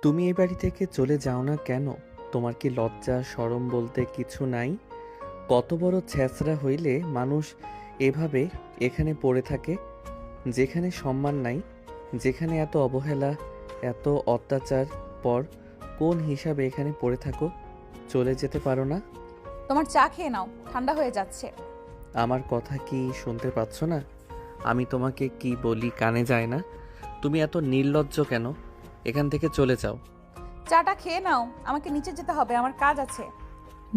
তুমি এই বাড়ি থেকে চলে যাও না কেন? তোমার কি লজ্জা শরম বলতে কিছু নাই? কত বড় ছ্যাঁচড়া হইলে মানুষ এভাবে এখানে পড়ে থাকে, যেখানে সম্মান নাই, যেখানে এত অবহেলা, এত অত্যাচার। পর কোন হিসাবে এখানে পড়ে থাকো? চলে যেতে পারো না? তোমার চা খেয়ে নাও, ঠান্ডা হয়ে যাচ্ছে। আমার কথা কি শুনতে পাচ্ছ না? আমি তোমাকে কি বলি কানে যায় না? তুমি এত নির্লজ্জ কেন? এখান থেকে চলে যাও। চাটা খেয়ে নাও, আমাকে নিচে যেতে হবে, আমার কাজ আছে।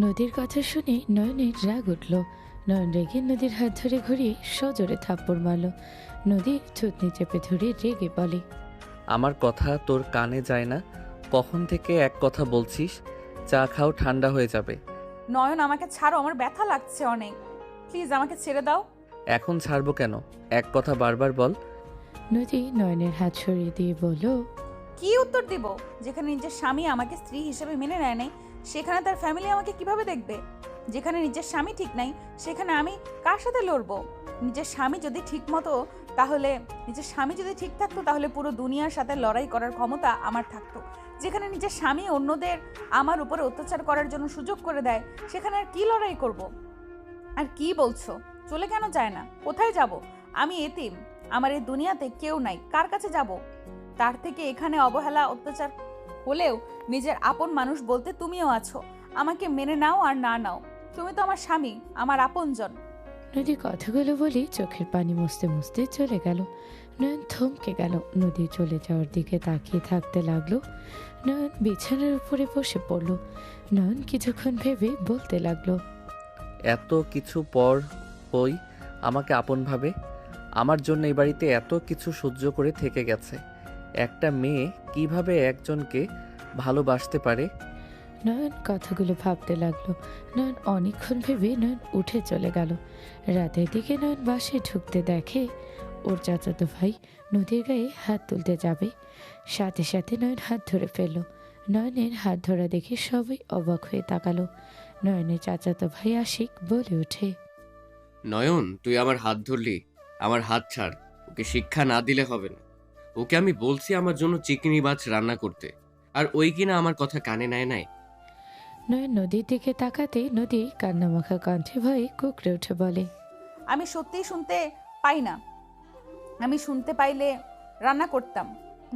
নদীর কথা শুনে নয়নের রাগ উঠল। নয়ন রেগে নদীর হাত ধরে ঘুরিয়ে সজোরে থাপ্পড় মারল। নদী থুতনি চেপে ধরে রেগে বলে, আমার কথা তোর কানে যায় না? কখন থেকে এক কথা বলছিস? চা খাও, ঠান্ডা হয়ে যাবে। নয়ন, আমাকে ছাড়ো, আমার ব্যথা লাগছে অনেক। প্লিজ আমাকে ছেড়ে দাও। এখন ছাড়বো কেন? এক কথা বারবার বল। নদী নয়নের হাত সরিয়ে দিয়ে বলল, কি উত্তর দিব? যেখানে নিজের স্বামী আমাকে স্ত্রী হিসেবে মেনে নেয় নাই, সেখানে তার ফ্যামিলি আমাকে কিভাবে দেখবে? যেখানে নিজের স্বামী ঠিক নাই, সেখানে আমি কার সাথে লড়বো? নিজের স্বামী যদি ঠিক মতো তাহলে নিজের স্বামী যদি ঠিক থাকতো, তাহলে পুরো দুনিয়ার সাথে লড়াই করার ক্ষমতা আমার থাকতো। যেখানে নিজের স্বামী অন্যদের আমার উপরে অত্যাচার করার জন্য সুযোগ করে দেয়, সেখানে আর কি লড়াই করব? আর কি বলছো? চলে কেন যায় না? কোথায় যাব? আমি এতিম, আমার এই দুনিয়াতে কেউ নাই, কার কাছে যাব? তার থেকে এখানে অবহেলা অত্যাচার হলেও নিজের আপন মানুষ বলতে তুমিও আছো। আমাকে মেনে নাও আর না নাও, তুমি তো আমার স্বামী, আমার আপনজন। নদী কথাগুলো বলে চোখের পানি মুছতে মুছতে চলে গেল। নয়ন থমকে গেল। নদী চলে যাওয়ার দিকে তাকিয়ে থাকতে লাগলো। নয়ন বিছানার উপরে বসে পড়ল। নয়ন কিছুক্ষণ ভেবে বলতে লাগলো, এত কিছু পর ওই আমাকে আপন ভাবে? আমার জন্য এই বাড়িতে এত কিছু সহ্য করে থেকে গেছে। একটা মেয়ে কিভাবে একজনকে ভালোবাসতে পারে? নয়ন কথাগুলো ভাবতে লাগলো। নয়ন অনেকক্ষণ ভেবে নয়ন উঠে চলে গেল। রাতের দিকে নয়ন বাসায় ঢুকতে দেখে ওর চাচাতো ভাই নদীর গায়ে হাত তুলতে যাবে। সাথে সাথে নয়ন হাত ধরে ফেলল। নয়নের হাত ধরা দেখে সবাই অবাক হয়ে তাকালো। নয়নের চাচাতো ভাই আশিক বলে ওঠে, নয়ন, তুই আমার হাত ধরলি, আমার হাত ছাড়। ওকে শিক্ষা না দিলে হবে না। ওকে আমি বলছি আমার জন্য চিংড়ি মাছ রান্না করতে, আর ওই কিনা আমার কথা কানে নেয় নাই। নয়ন নদীর দিকে তাকাতে নদী কান্নামাখা কণ্ঠে ভয়ে কুকড়ে উঠে বলে, আমি সত্যিই শুনতে পাই না, আমি শুনতে পাইলে রান্না করতাম।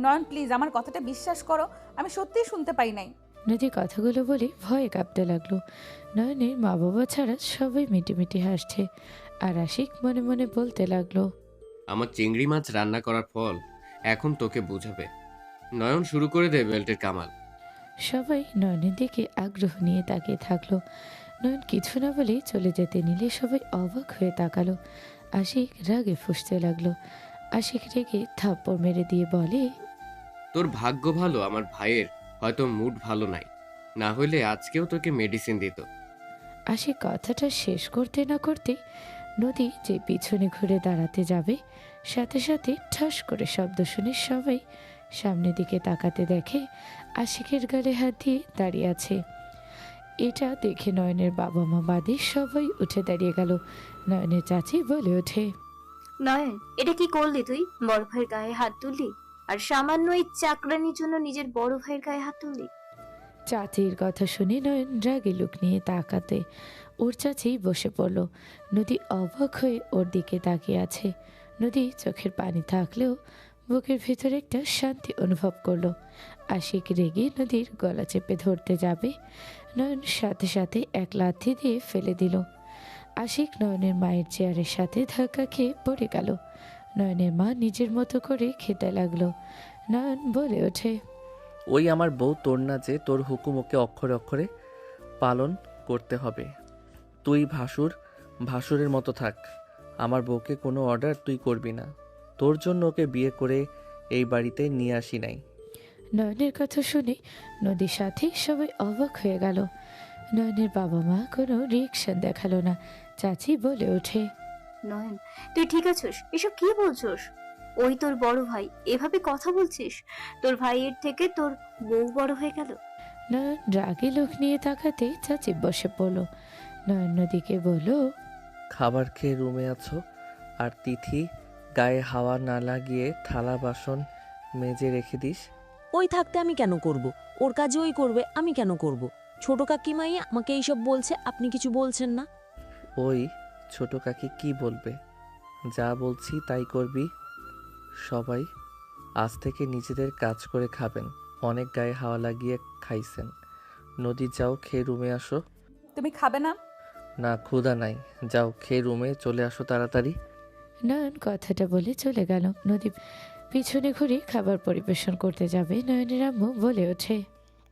নয়ন প্লিজ আমার কথাটা বিশ্বাস করো, আমি সত্যিই শুনতে পাই নাই। নদী কথাগুলো বলে ভয়ে কাঁপতে লাগলো। নয়নের মা বাবা ছাড়া সবাই মিটিমিটি হাসছে। আর আশিক মনে মনে বলতে লাগলো, আমার চিংড়ি মাছ রান্না করার ফল এখন তোকে বুঝাবে। নয়ন, শুরু করে দে বেল্টের কামাল। সবাই নয়নের দিকে আগ্রহ নিয়ে তাকিয়ে থাকলো। নয়ন কিছু না বলে চলে যেতে নিলে সবাই অবাক হয়ে তাকালো। আশিক রাগে ফুঁসতে লাগলো। আশিক রেগে থাপ্পড় মেরে দিয়ে বলে, তোর ভাগ্য ভালো আমার ভাইয়ের হয়তো মুড ভালো নাই, না হইলে আজকেও তোকে মেডিসিন দিত। আশিক কথাটা শেষ করতে না করতে নদী যে পিছনে ঘুরে দাঁড়াতে যাবে, সাথে সাথে ঠাস করে শব্দ শুনে সবাই সামনের দিকে তাকাতে দেখে আশিকের গালে হাত দিয়ে দাঁড়িয়ে আছে। এটা দেখে নয়নের বাবা মা বাদে সবাই উঠে দাঁড়িয়ে গেল। নয়নের চাচি বলে ওঠে, নয়ন, এটা কি করলি তুই? বড় ভাইয়ের গায়ে হাত তুললি, আর সামান্য এই চাকরানির জন্য নিজের বড় ভাইয়ের গায়ে হাত তুললি? চাচির কথা শুনে নয়ন রাগে লুক নিয়ে তাকাতে ওর চাচি বসে পড়ল। নদী অবাক হয়ে ওর দিকে তাকিয়ে আছে। নদী চোখের পানি থাকলেও বুকের ভিতরে একটা শান্তি অনুভব করলো। আশিক রেগে নদীর গলা চেপে ধরতে যাবে, নয়ন সাথে সাথে এক লাথি দিয়ে ফেলে দিল। আশিক নয়নের মায়ের চেয়ারের সাথে ধাক্কা খেয়ে পড়ে গেল। নয়নের মা নিজের মতো করে খেতে লাগলো। নয়ন বলে ওঠে, ওই আমার বউ তোর না যে তোর হুকুম ওকে অক্ষরে অক্ষরে পালন করতে হবে। তুই ভাসুরের মতো থাক। আমার বউকে কোনো অর্ডার তুই করবি না। তোর জন্য ওকে বিয়ে করে এই বাড়িতে নিয়ে আসি নাই। নয়নের কথা শুনে নদীর সাথে সবাই অবাক হয়ে গেল। নয়নের বাবা মা কোনো রিয়েকশন দেখালো না। চাচি বলে ওঠে, নয়ন, তুই ঠিক আছিস? এসব কি বলছিস? ওই তোর বড় ভাই, এভাবে কথা বলছিস? তোর ভাইয়ের থেকে তোর বউ বড় হয়ে গেল। নয়ন রাগে লোক নিয়ে তাকাতে চাচি বসে পড়ল। নয়ন নদীকে বলল, খাবার খেয়ে রুমে আছো, আর তিথি গায়ে হাওয়া না লাগিয়ে থালা বাসন মেজে রেখে দিস। ওই থাকতে আমি কেন করব? ওর কাজে ওই করবে, আমি কেন করব? ছোট কাকিমাই আমাকে এইসব বলছে, আপনি কিছু বলছেন না? ওই ছোট কাকি কি বলবে? যা বলছি তাই করবি। সবাই আজ থেকে নিজেদের কাজ করে খাবেন। অনেক গায়ে হাওয়া লাগিয়ে খাইছেন। নদী যাও, খেয়ে রুমে আসো। তুমি খাবে না? না, ক্ষুধা নাই। যাও, খেয়ে রুমে চলে আসো তাড়াতাড়ি। নয়ন কথাটা বলে চলে গেল। নদী পিছনে ঘুরে খাবার পরিবেশন করতে যাবে, নয়নের আম্মু বলে ওঠে,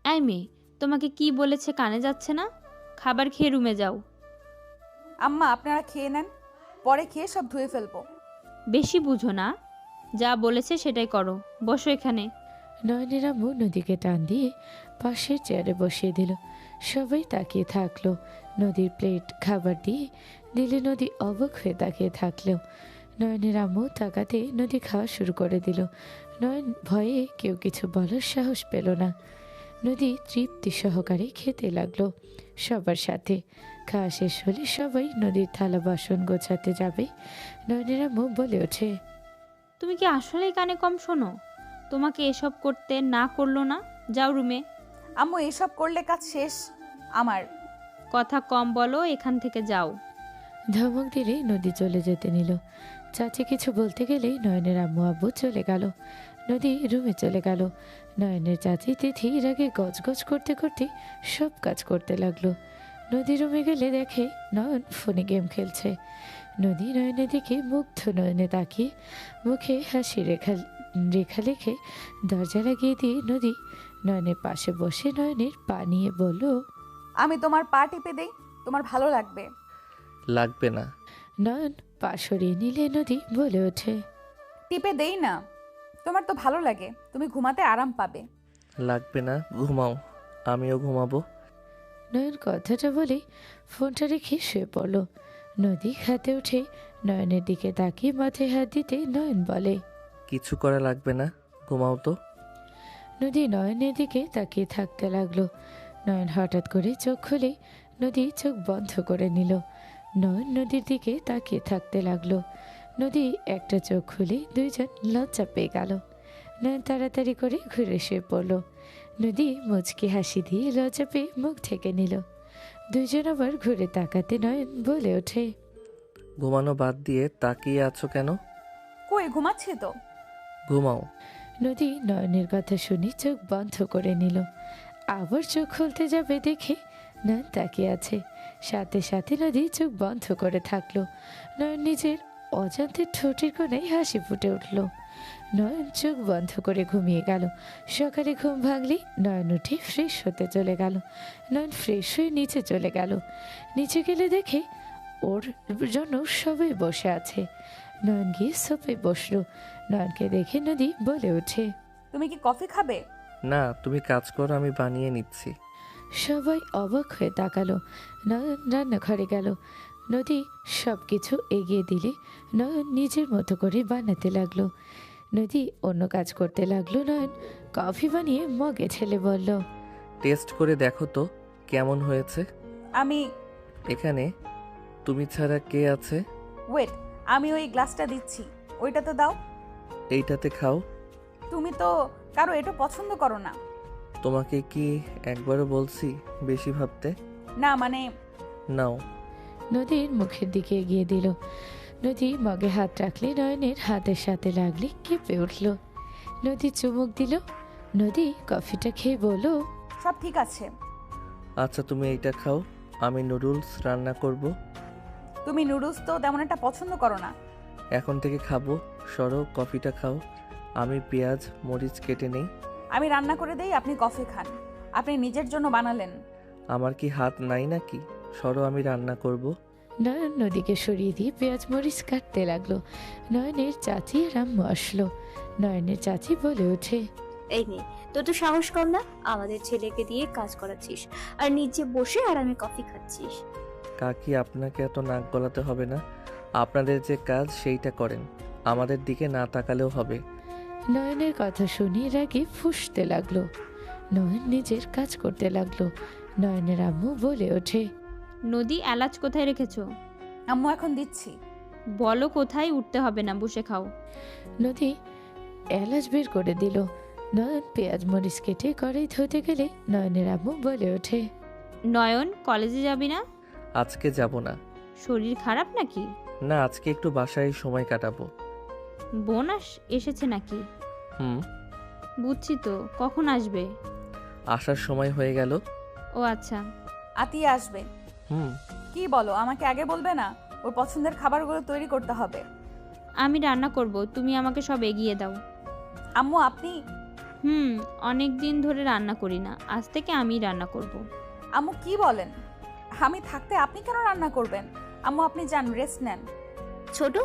এই মেয়ে, তোমাকে কি বলেছে কানে যাচ্ছে না? খাবার খেয়ে রুমে যাও। আম্মা আপনারা খেয়ে নেন, পরে খেয়ে সব ধুয়ে ফেলবো। বেশি বুঝো না, যা বলেছে সেটাই করো। বসো এখানে। নয়নের আম্মু নদীকে টান দিয়ে পাশের চেয়ারে বসিয়ে দিল। সবাই তাকিয়ে থাকলো। নদীর প্লেট খাবার দিয়ে দিলে নদী অবাক হয়ে তাকিয়ে থাকলো। নয়নের আম্মু তাকাতে নদী খাওয়া শুরু করে দিল। নয়ন ভয়ে কেউ কিছু বলার সাহস পেল না। নদী তৃপ্তি সহকারে খেতে লাগলো সবার সাথে। খাওয়া শেষ হলে সবাই নদীর থালা বাসন গোছাতে যাবে। নয়নের আম্মু বলে ওঠে, তুমি কি আসলেই কানে কম শোনো? তোমাকে এসব করতে না করলো না? যাও রুমে। আম্মু এসব করলে কাজ শেষ আমার। কথা কম বলো, এখান থেকে যাও। ধমক দিলে নদী চলে যেতে নিল। চাচি কিছু বলতে গেলেই নয়নের আম্মু আব্বু চলে গেল। নদী রুমে চলে গেল। নয়নের চাচি তিথি এর আগে গজগজ করতে করতে সব কাজ করতে লাগলো। নদী রুমে গেলে দেখে নয়ন ফোনে গেম খেলছে। নদী নয়নের দিকে মুগ্ধ নয়নে তাকিয়ে মুখে হাসি রেখা রেখা লেখে দরজা লাগিয়ে দিয়ে নদী নয়নের পাশে বসে নয়নের পা নিয়ে বলল, আমি তোমার পা টিপে দেই, তোমার ভালো লাগবে। লাগবে না। নয়ন পা সরিয়ে নিলে নদী বলে ওঠে, টিপে দেই না, তোমার তো ভালো লাগে, তুমি ঘুমাতে আরাম পাবে। লাগবে না, ঘুমাও। আমিও ঘুমাবো। নয়ন কথাটা বলে ফোনটা রেখে শুয়ে পড়ল। নদী খাতে উঠে নয়নের দিকে তাকিয়ে মাথায় হাত দিতে নয়ন বলে, কিছু করা লাগবে না, ঘুমাও তো। নদী নয়নের দিকে তাকিয়ে থাকতে লাগলো। নয়ন হঠাৎ করে চোখ খুলে নদী চোখ বন্ধ করে নিল। নয়ন নদীর দিকে তাকিয়ে থাকতে লাগলো। নদী একটা চোখ খুলে দুইজন লজ্জা পেয়ে গেল। নয়ন তাড়াতাড়ি করে ঘুরে শুয়ে পড়ল। নদী মুচকি হাসি দিয়ে লজ্জা পেয়ে মুখ ঢেকে নিল। দুইজন আবার ঘুরে তাকাতে নয়ন বলে ওঠে, ঘুমানো বাদ দিয়ে তাকিয়ে আছো কেন? কই ঘুমাচ্ছি তো। ঘুমাও। নদী নয়নের কথা শুনে চোখ বন্ধ করে নিল। আবার চোখ খুলতে যাবে দেখে নয়ন তাকিয়ে আছে। সাথে সাথে নদী চোখ বন্ধ করে থাকলো। নয়ন নিজের অজান্তে ঠোঁটের কোণে হাসি ফুটে উঠল। নয়ন চোখ বন্ধ করে ঘুমিয়ে গেল। সকালে ঘুম ভাঙলি নয়ন উঠে ফ্রেশ হতে চলে গেল। নয়ন ফ্রেশ হয়ে নিচে চলে গেল। নিচে গেলে দেখে ওর জন্য সবাই বসে আছে। নয়ন গিয়ে সোফে বসলো। নয়নকে দেখে নদী বলে ওঠে, তুমি কি কফি খাবে? না, তুমি কাজ করো, আমি বানিয়ে নিচ্ছি। সবাই অবাক হয়ে তাকালো। নয়ন রান্নাঘরে গেল। নদী সব কিছু এগিয়ে দিলে নয়ন নিজের মতো করে বানাতে লাগলো। নদী অন্য কাজ করতে লাগলো। নয়ন কফি বানিয়ে মগে ঢেলে বলল, টেস্ট করে দেখো তো কেমন হয়েছে। আমি এখানে তুমি ছাড়া কে আছে? ওয়েট, আমি ওই গ্লাসটা দিচ্ছি, ওইটা তো দাও। এইটাতে খাও। তুমি তো কারো এটা পছন্দ করো না। তোমাকে কি একবারও বলছি বেশি ভাবতে? না মানে নাও। নদীর মুখের দিকে এগিয়ে দিল। নদী মগে হাত রাখলে নয়নের হাতের সাথে লাগলে কেঁপে উঠল। নদী চুমুক দিল। নদী কফিটা খেয়ে বলল, সব ঠিক আছে। আচ্ছা, তুমি এইটা খাও, আমি নুডলস রান্না করব। তুমি নুডলস তো তেমন একটা পছন্দ করো না। এখন থেকে খাবো। সরো, কফিটা খাও। আমি পেঁয়াজ মরিচ কেটে নেই। আমি রান্না করে দেই, আপনি কফি খান। আপনি নিজের জন্য বানালেন। আমার কি হাত নাই নাকি? সরো, আমি রান্না করব। নয়ন নদীকে সরিয়ে দিয়ে পেঁয়াজ মরিচ কাটতে লাগলো। নয়নের চাচি আর আম্মু আসলো। নয়নের চাচি বলে ওঠে, এই মেয়ে, তোর তো সাহস কম না, আমাদের ছেলেকে দিয়ে কাজ করাচ্ছিস আর নিচে বসে আরামে কফি খাচ্ছিস। কাকি, আপনাকে এত নাক গলাতে হবে না। আপনাদের যে কাজ সেইটা করেন, আমাদের দিকে না তাকালেও হবে। নয়নের কথা শুনে রাগে ফুঁসতে লাগলো। নয়ন নিজের কাজ করতে লাগলো। নয়নের আম্মু বলে ওঠে, নদী, এলাচ কোথায় রেখেছো? আম্মু এখন দিচ্ছি। বলো কোথায়, উঠতে হবে না, বসে খাও। নদী এলাচ বের করে দিল। নয়ন পেঁয়াজ মরিচ কেটে কড়াই ধুতে গেলে নয়নের আম্মু বলে ওঠে, নয়ন কলেজে যাবি না? আজকে যাব না। শরীর খারাপ নাকি? না, আজকে একটু বাসায় সময় কাটাবো। বোন এসেছে নাকি? হুম, বুঝছি তো, কখন আসবে? আসার সময় হয়ে গেল। ও আচ্ছা। আতিয়া আসবে। হুম, কি বলো, আমাকে আগে বলবে না? ওর পছন্দের খাবারগুলো তৈরি করতে হবে। আমি রান্না করব, তুমি আমাকে সব এগিয়ে দাও। আম্মু আপনি। অনেক দিন ধরে রান্না করি না, আজ থেকে আমি রান্না করব। আম্মু কি বলেন? আমি থাকতে আপনি কেন রান্না করবেন? আম্মু আপনি যান, রেস্ট নেন। ছোট,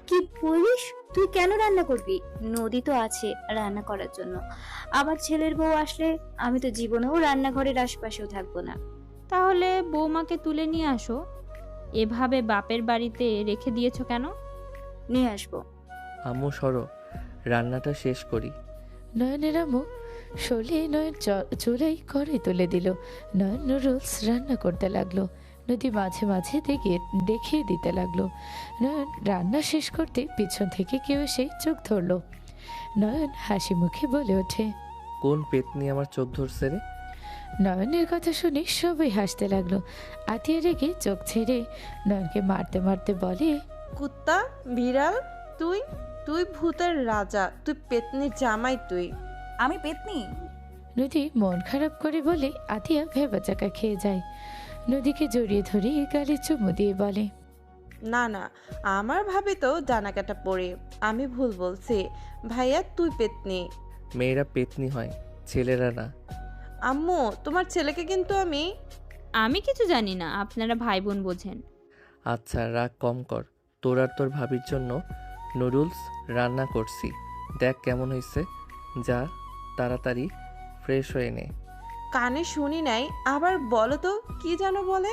কি বলিস? তুই কেন রান্না করবি? নদী তো আছে রান্না করার জন্য। আমার ছেলের বউ আসলে আমি তো জীবনেও রান্নাঘরের আশপাশেও থাকবো না। তাহলে বৌমাকে তুলে নিয়ে আসো। এভাবে বাপের বাড়িতে রেখে দিয়েছো কেন? নিয়ে আসবো। আম্মু সরো, রান্নাটা শেষ করি। নয়নের আম্মু সরিয়ে নয়ন চুলাই কড়াই তুলে দিল। নয়ন নুডলস রান্না করতে লাগলো। নদী মাঝে মাঝে দেখিয়ে দিতে লাগলো। নয়ন রান্না শেষ করতে পিছন থেকে কেউ এসে চোখ ধরলো। নয়ন হাসি মুখে বলে ওঠে, কোন পেতনি আমার চোখ ধরছে রে? নয়নের কথা শুনে সবাই হাসতে লাগলো। আতিয়া রেগে চোখ ছেড়ে নয়নকে মারতে মারতে বলে, কুত্তা, বিড়াল, তুই তুই ভূতের রাজা, তুই পেতনির জামাই তুই। আমি পেতনি? নদী মন খারাপ করে বলে আতিয়া ভেবাচাকা খেয়ে যায়। নদীকে জড়িয়ে ধরে গালে চুমু দিয়ে বলে, না না, আমার ভাবে তো ডানা কাটা পড়ে, আমি ভুল বলছি। ভাইয়া তুই পেতনি। মেয়েরা পেতনি হয়, ছেলেরা না। আম্মু, তোমার ছেলেকে কিন্তু আমি কিছু জানি না, আপনারা ভাই বোন বোঝেন। আচ্ছা, রাগ কম কর। তোর আর তোর ভাবির জন্য নুডলস রান্না করছি, দেখ কেমন হয়েছে। যা তাড়াতাড়ি ফ্রেশ হয়ে নে। কানে শুনি নাই, আবার বলো তো কি যেন বলে।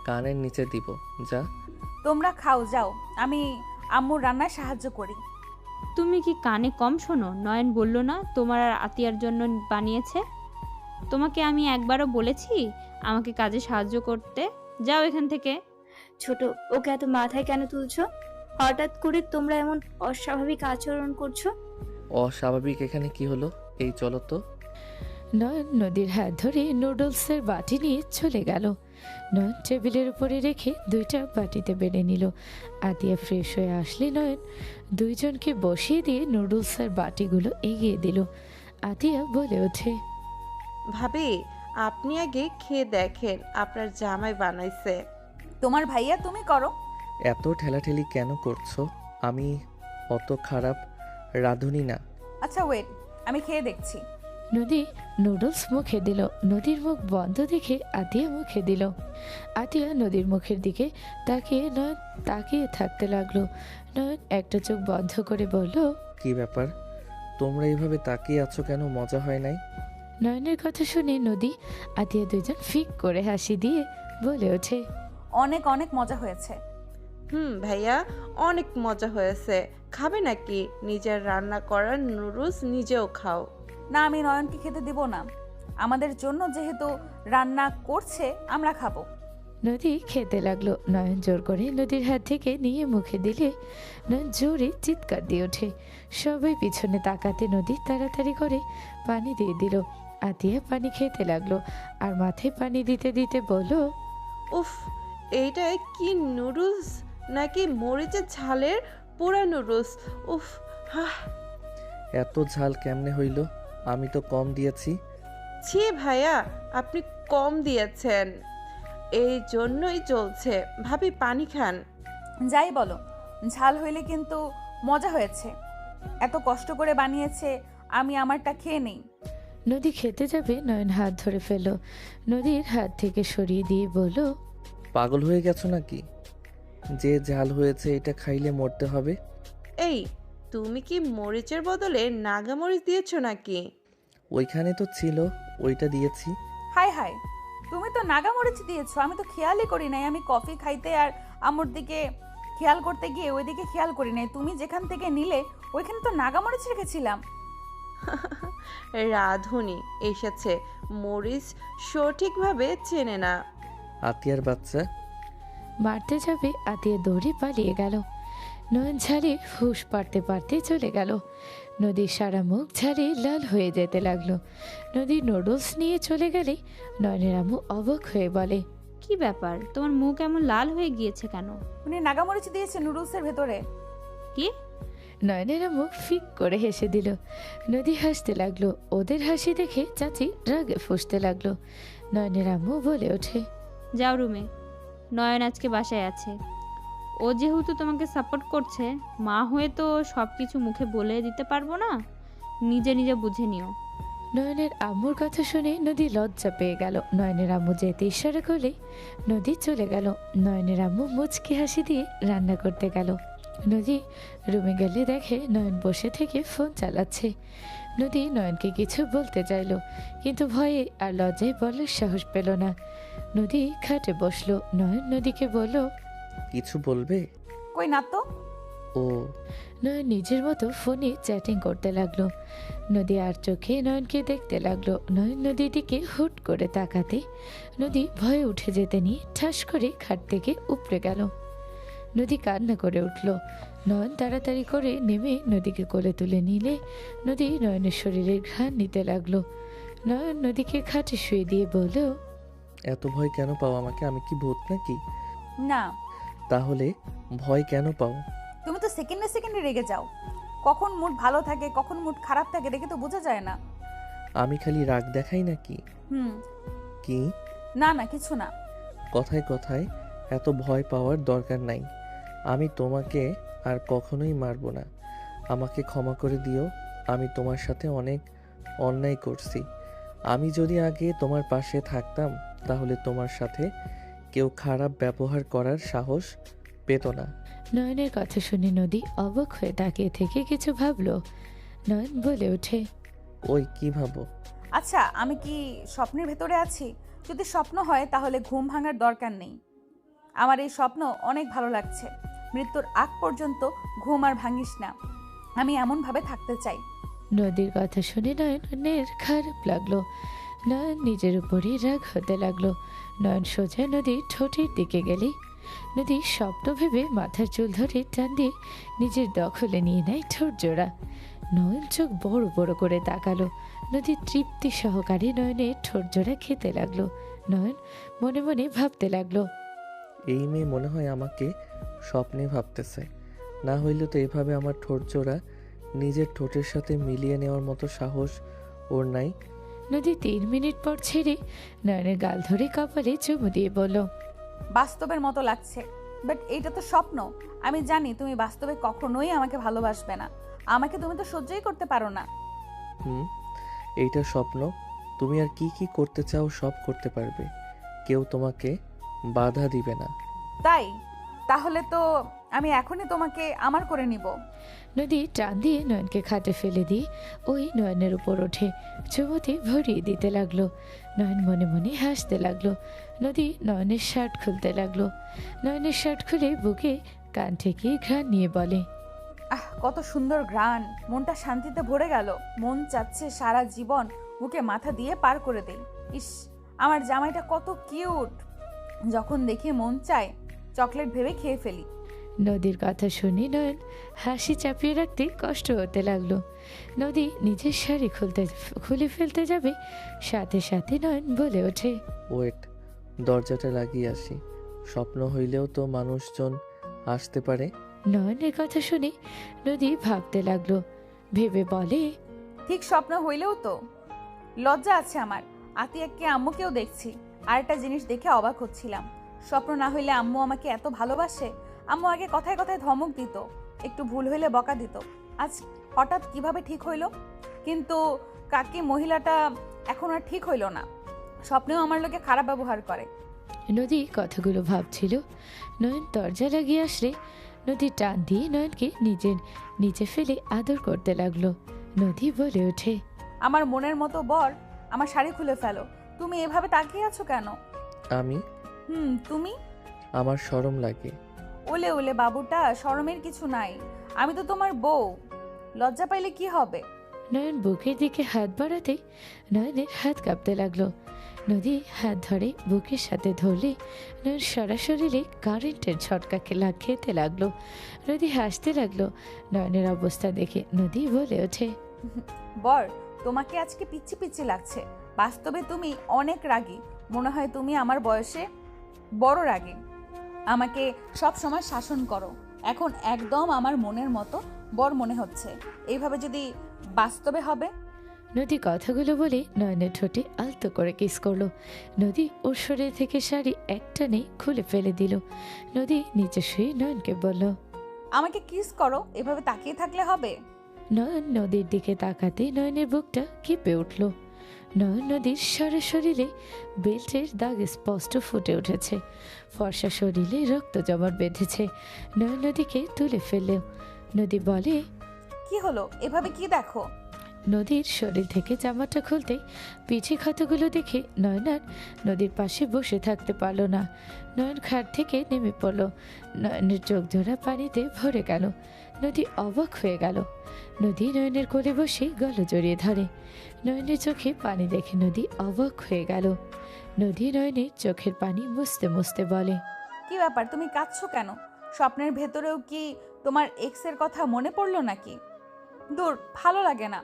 কানের নিচে দিব, যা। তোমরা খাও, যাও। আমি আম্মুর রান্নায় সাহায্য করি। তুমি কি কানে কম শোনো? নয়ন বলল না তোমার আর আতিয়ার জন্য বানিয়েছে? তোমাকে আমি একবারও বলেছি আমাকে কাজে সাহায্য করতে? যাও এখান থেকে। ছোট, ওকে এত মাথায় কেন তুলছো? হঠাৎ করে তোমরা এমন অস্বাভাবিক আচরণ করছো। অস্বাভাবিক এখানে কি হলো? এই চলো তো। নয়ন নদীর হাত ধরে নুডলসের বাটি নিয়ে চলে গেল। নয়ন টেবিলের উপরে রেখে দুইটা বাটিতে বেড়ে নিল। আতিয়া ফ্রেশ হয়ে আসলে নয়ন দুইজনকে বসিয়ে দিয়ে নুডলসের বাটিগুলো এগিয়ে দিল। আতিয়া বলে ওঠে, ভাবি, আপনি আগে খেয়ে দেখেন, আপনার জামাই বানাইছে। তোমার ভাইয়া তুমি করো। এত ঠেলাঠেলি কেন করছো? আমি অত খারাপ রাঁধুনি না। আচ্ছা ওয়েট, আমি খেয়ে দেখছি। নদী নুডলস মুখে দিল। নদীর মুখ বন্ধ দেখে আতিয়া মুখে দিল। আতিয়া নদীর মুখের দিকে তাকিয়ে থাকতে লাগলো। নয়ন একটা চোখ বন্ধ করে বলল, কি ব্যাপার, তোমরা এইভাবে তাকিয়ে আছো কেন? মজা হয় নাই? নয়নের কথা শুনে নদী আতিয়া দুজন ফিক করে হাসি দিয়ে বলে ওঠে, অনেক অনেক মজা হয়েছে। ভাইয়া, অনেক মজা হয়েছে। খাবে নাকি? নিজের রান্না করা নুডলস নিজেও খাও। না, আমি নয়নকে খেতে দিব না। আমাদের জন্য যেহেতু রান্না করছে, আমরা খাবো। নদী খেতে লাগলো। নয়ন জোর করে নদীর হাত থেকে নিয়ে মুখে দিলে নয়ন জোরে চিৎকার দিয়ে ওঠে। সবাই পিছনে তাকাতে নদী তাড়াতাড়ি করে পানি দিয়ে দিল। আতিয়া পানি খেতে লাগলো আর মাথায় পানি দিতে দিতে বলল, উফ, এইটা কি নুডলস নাকি মরিচের ঝালের পোড়া নুডলস? উফ, হাহ। এত ঝাল কেমনে হইল? আমি তো কম দিয়েছি। ছি ভাইয়া, আপনি কম দিয়েছেন, এই জন্যই চলছে। ভাবি, পানি খান। যাই বলো, ঝাল হইলে কিন্তু মজা হয়েছে। এত কষ্ট করে বানিয়েছে, আমি আমারটা খেয়ে নেই। নদী খেতে যাবে, নয়ন হাত ধরে ফেলল। নদীর হাত থেকে সরিয়ে দিয়ে বলল, পাগল হয়ে গেছো নাকি? যে ঝাল হয়েছে এটা খাইলে মরতে হবে? এই, তুমি কি মরিচের বদলে নাগা মরিচ দিয়েছো নাকি? ওইখানে তো ছিল, ওইটা দিয়েছি। হাই হাই, তুমি তো নাগামরিচ দিয়েছো, আমি তো খেয়ালই করি নাই। আমি কফি খাইতে আর আম্মুর দিকে খেয়াল করতে গিয়ে ওইদিকে খেয়াল করি নাই। তুমি যেখান থেকে নিলে ওইখানে তো নাগামরিচ রেখেছিলাম। রাধুনি এসেছে, মরিচ সঠিকভাবে চেনে না। আতিয়ার বাচ্চা। মারতে যাবে আতিয়া দৌড়ে পালিয়ে গেল। নয়ন ঝাড়ে হুশ পারতে পারতে চলে গেল। নদীর সারা মুখ ঝাড়ে লাল হয়ে যেতে লাগলো। নদী নুডলস নিয়ে চলে গেলে নয়নের আম্মু অবাক হয়ে বলে, কি ব্যাপার, তোমার মুখ এমন লাল হয়ে গিয়েছে কেন? উনি নাগামরিচ দিয়েছে নুডলসের ভেতরে। কি? নয়নের আম্মু ফিক করে হেসে দিল। নদী হাসতে লাগলো। ওদের হাসি দেখে চাচি রাগে ফুঁসতে লাগলো। নয়নের আম্মু বলে ওঠে, যাও রুমে, নয়ন আজকে বাসায় আছে। ও যেহেতু তোমাকে সাপোর্ট করছে, মা হয়ে তো সব কিছু মুখে বলে দিতে পারবো না, নিজে নিজে বুঝে নিও। নয়নের আম্মুর কথা শুনে নদী লজ্জা পেয়ে গেল। নয়নের আম্মু যেতে ইশারা করলে নদী চলে গেল। নয়নের আম্মু মুচকি হাসি দিয়ে রান্না করতে গেল। নদী রুমে গেলে দেখে নয়ন বসে থেকে ফোন চালাচ্ছে। নদী নয়নকে কিছু বলতে চাইলো, কিন্তু ভয়ে আর লজ্জায় বলার সাহস পেল না। নদী খাটে বসলো। নয়ন নদীকে বলল, কিছু বলবে? কই না তো। ও, নয়ন নিজের মতো ফোনে চ্যাটিং করতে লাগলো। নদী আর চোখে নয়নকে দেখতে লাগলো। নয়ন নদীর দিকে হুট করে তাকাতে নদী ভয়ে উঠে যেতে নিয়ে ঠাস করে খাট থেকে উপড়ে গেল। নদী কান্না করে উঠল। নয়ন তাড়াতাড়ি করে নেমে নদীকে কোলে তুলে নিলে নদী নয়নের শরীরের ঘ্রাণ নিতে লাগলো। নয়ন নদীকে খাটে শুয়ে দিয়ে বলল, এত ভয় কেন পাও আমাকে? আমি কি ভূত নাকি? না, তাহলে ভয় কেন পাও? তুমি তো সেকেন্ডে সেকেন্ডে রেগে যাও। কখন মুড ভালো থাকে, কখন মুড খারাপ থাকে দেখে তো বোঝা যায় না। আমি খালি রাগ দেখাই নাকি? কি? না না, কিছু না। কথায় কথায় এত ভয় পাওয়ার দরকার নাই। আমি তোমাকে আর কখনোই মারবো না। আমাকে ক্ষমা করে দিও। আমি তোমার সাথে অনেক অন্যায় করছি। আমি যদি আগে তোমার পাশে থাকতাম তাহলে তোমার সাথে কেউ খারাপ ব্যবহার করার সাহস পেত না। নয়নের কথা শুনে নদী অবাক হয়ে তাকিয়ে থেকে কিছু ভাবলো। নয়ন বলে ওঠে, ওই কি ভাবো? আচ্ছা, আমি কি স্বপ্নের ভেতরে আছি? যদি স্বপ্ন হয় তাহলে ঘুম ভাঙার দরকার নেই। আমার এই স্বপ্ন অনেক ভালো লাগছে। মৃত্যুর আগ পর্যন্ত ঘুম আর ভাঙিস না। আমি এমনভাবে থাকতে চাই। নদীর কথা শুনে নয়নের খারাপ লাগলো। নয়ন নিজের উপরই রাগ হতে লাগলো। নয়ন সোজা নদীর ঠোঁটের দিকে গেলে নদী স্বপ্ন ভেবে মাথার চুল ধরে টান দিয়ে নিজের দখলে নিয়ে নেয় ঠোঁট জোড়া। নয়ন চোখ বড় বড় করে তাকালো। নদী তৃপ্তি সহকারে নয়নের ঠোঁট জোড়া খেতে লাগলো। নয়ন মনে মনে ভাবতে লাগলো, এই মেয়ে মনে হয় আমাকে স্বপ্নে ভাবতেছে। না হইলে তো এভাবে আমার ঠোঁট জোড়া নিজের ঠোঁটের সাথে মিলিয়ে নেওয়ার মতো সাহস ওর নাই। নদী 3 মিনিট পর ছেড়ে নয়নের গাল ধরে কপালে চুমু দিয়ে বলল, বাস্তবের মতো লাগছে, বাট এইটা তো স্বপ্ন। আমি জানি তুমি বাস্তবে কখনোই আমাকে ভালোবাসবে না। আমাকে তুমি তো সহ্যই করতে পারো না। এইটা স্বপ্ন। তুমি আর কি কি করতে চাও সব করতে পারবে। কেউ তোমাকে বাধা দিবে না। তাই তাহলে তো আমি এখনই তোমাকে আমার করে নিব। নদী টান দিয়ে নয়নকে খাটে ফেলে দিয়ে ওই নয়নের উপর ওঠে চুমুতে ভরিয়ে দিতে লাগলো। নয়ন মনে মনে হাসতে লাগলো। নদী নয়নের শার্ট খুলতে লাগলো। নয়নের শার্ট খুলে বুকে কান থেকে ঘ্রাণ নিয়ে বলে, আহ, কত সুন্দর ঘ্রাণ। মনটা শান্তিতে ভরে গেল। মন চাচ্ছে সারা জীবন বুকে মাথা দিয়ে পার করে দেই। ইস, আমার জামাইটা কত কিউট। যখন দেখি মন চায় চকলেট ভেবে খেয়ে ফেলি। নদীর কথা শুনে নয়ন হাসি চাপিয়ে রাখতে কষ্ট হতে লাগলো। নদী নিজের শাড়ি খুলে ফেলতে যাবে, সাথে সাথে নয়ন বলে ওঠে, ওয়েট, দরজাটা লাগিয়ে আসি। স্বপ্ন হইলেও তো মানুষজন আসতে পারে। নয়নের কথা শুনে নদী ভাবতে লাগলো। ভেবে বলে, ঠিক স্বপ্ন হইলেও তো লজ্জা আছে আমার। আতিয়াকে আম্মুকেও দেখছি। আর একটা জিনিস দেখে অবাক হচ্ছিলাম। স্বপ্ন না হইলে আম্মু আমাকে এত ভালোবাসে। আম্মু আগে কথায় কথায় ধমক দিত, একটু ভুল হইলে বকা দিত। আজ হঠাৎ কিভাবে ঠিক হইল? কিন্তু কাকি মহিলাটা এখন আর ঠিক হইল না। স্বপ্নেও আমার লোকে খারাপ ব্যবহার করে। নদী কথাগুলো ভাবছিল। নয়ন দরজা লাগিয়ে আসলে নদী টান দিয়ে নয়নকে নিচে ফেলে আদর করতে লাগলো। নদী বলে ওঠে, আমার মনের মতো বর, আমার শাড়ি খুলে ফেলো। তুমি এভাবে তাকিয়ে আছো কেন? আমি? তুমি? আমার শরম লাগে। ওলে ওলে বাবুটা, শরমের কিছু নাই। আমি তো তোমার বউ। লজ্জা পাইলে কি হবে? নয়ন বুকের দিকে হাত বাড়াতে নয়নের হাত কাঁপতে লাগলো। নদী হাত ধরে বুকের সাথে ধরলে নয়ন সরাসরি কারেন্টের ঝটকা খেতে লাগলো। নদী হাসতে লাগলো নয়নের অবস্থা দেখে। নদী বলে ওঠে, বর, তোমাকে আজকে পিচ্ছি পিচ্ছি লাগছে। বাস্তবে তুমি অনেক রাগী। মনে হয় তুমি আমার বয়সে বড় রাগী। আমাকে সব সময় শাসন করো। এখন একদম আমার মনের মতো বর মনে হচ্ছে। এইভাবে যদি বাস্তবে হবে। নদী কথাগুলো বলে নয়নের ঠোঁটে আলতো করে কিস করলো। নদী ওর শরীর থেকে শাড়ি একটানে খুলে ফেলে দিল। নদী নিচে শুয়ে নয়নকে বলল, আমাকে কিস করো। এভাবে তাকিয়ে থাকলে হবে? নয়ন নদীর দিকে তাকাতে নয়নের বুকটা কেঁপে উঠল। নয়ন নদীর সারা শরীরে বেল্টের দাগ স্পষ্ট ফুটে উঠেছে। ফর্সা শরীরে রক্ত জমাট বেঁধেছে। নয়ন নদীকে তুলে ফেললেও নদী বলে, কি হলো? এভাবে কি দেখো? নদীর শরীর থেকে জামাটা খুলতে পিঠে ক্ষতগুলো দেখে নয়ন আর নদীর পাশে বসে থাকতে পারল না। নয়ন খাট থেকে নেমে পড়ল। নয়নের চোখ জোড়া পানিতে ভরে গেল। নদী অবাক হয়ে গেল। নদী নয়নের কোলে বসে গলা জড়িয়ে ধরে। নয়নের চোখে পানি দেখে নদী অবাক হয়ে গেল। নদী নয়নের চোখের পানি মুছতে মুছতে বলে, কি ব্যাপার? তুমি কাঁদছো কেন? স্বপ্নের ভেতরেও কি তোমার এক্সের কথা মনে পড়লো নাকি? দূর, ভালো লাগে না।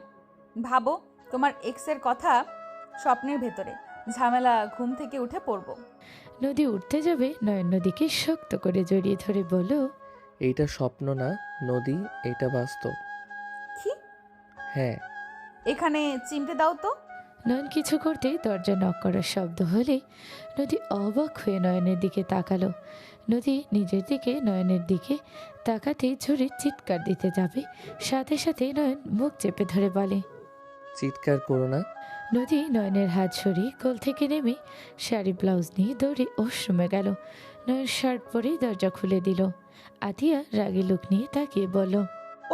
ভাবো তোমার এক্সের কথা স্বপ্নের ভেতরে। ঝামেলা, ঘুম থেকে উঠে পড়বো। নদী উঠতে যাবে নয়ন নদীকে শক্ত করে জড়িয়ে ধরে বলল, এইটা স্বপ্ন না নদী, এটা বাস্তব। কি? হ্যাঁ। এখানে চিমটে দাও তো। নয়ন কিছু করতেই দরজা নক করার শব্দ হলে নদী অবাক হয়ে নয়নের দিকে তাকালো। নদী নিজের দিকে নয়নের দিকে তাকাতেই ঝুড়ি চিৎকার দিতে যাবে, সাথে সাথে নয়ন মুখ চেপে ধরে বলে, চিৎকার করো না। নদী নয়নের হাত সরিয়ে কোল থেকে নেমে শাড়ি ব্লাউজ নিয়ে দৌড়ে ওয়াশরুমে গেল। নয়ন শার্ট পরেই দরজা খুলে দিল। আতিয়া রাগী লুক নিয়ে তাকিয়ে বলল,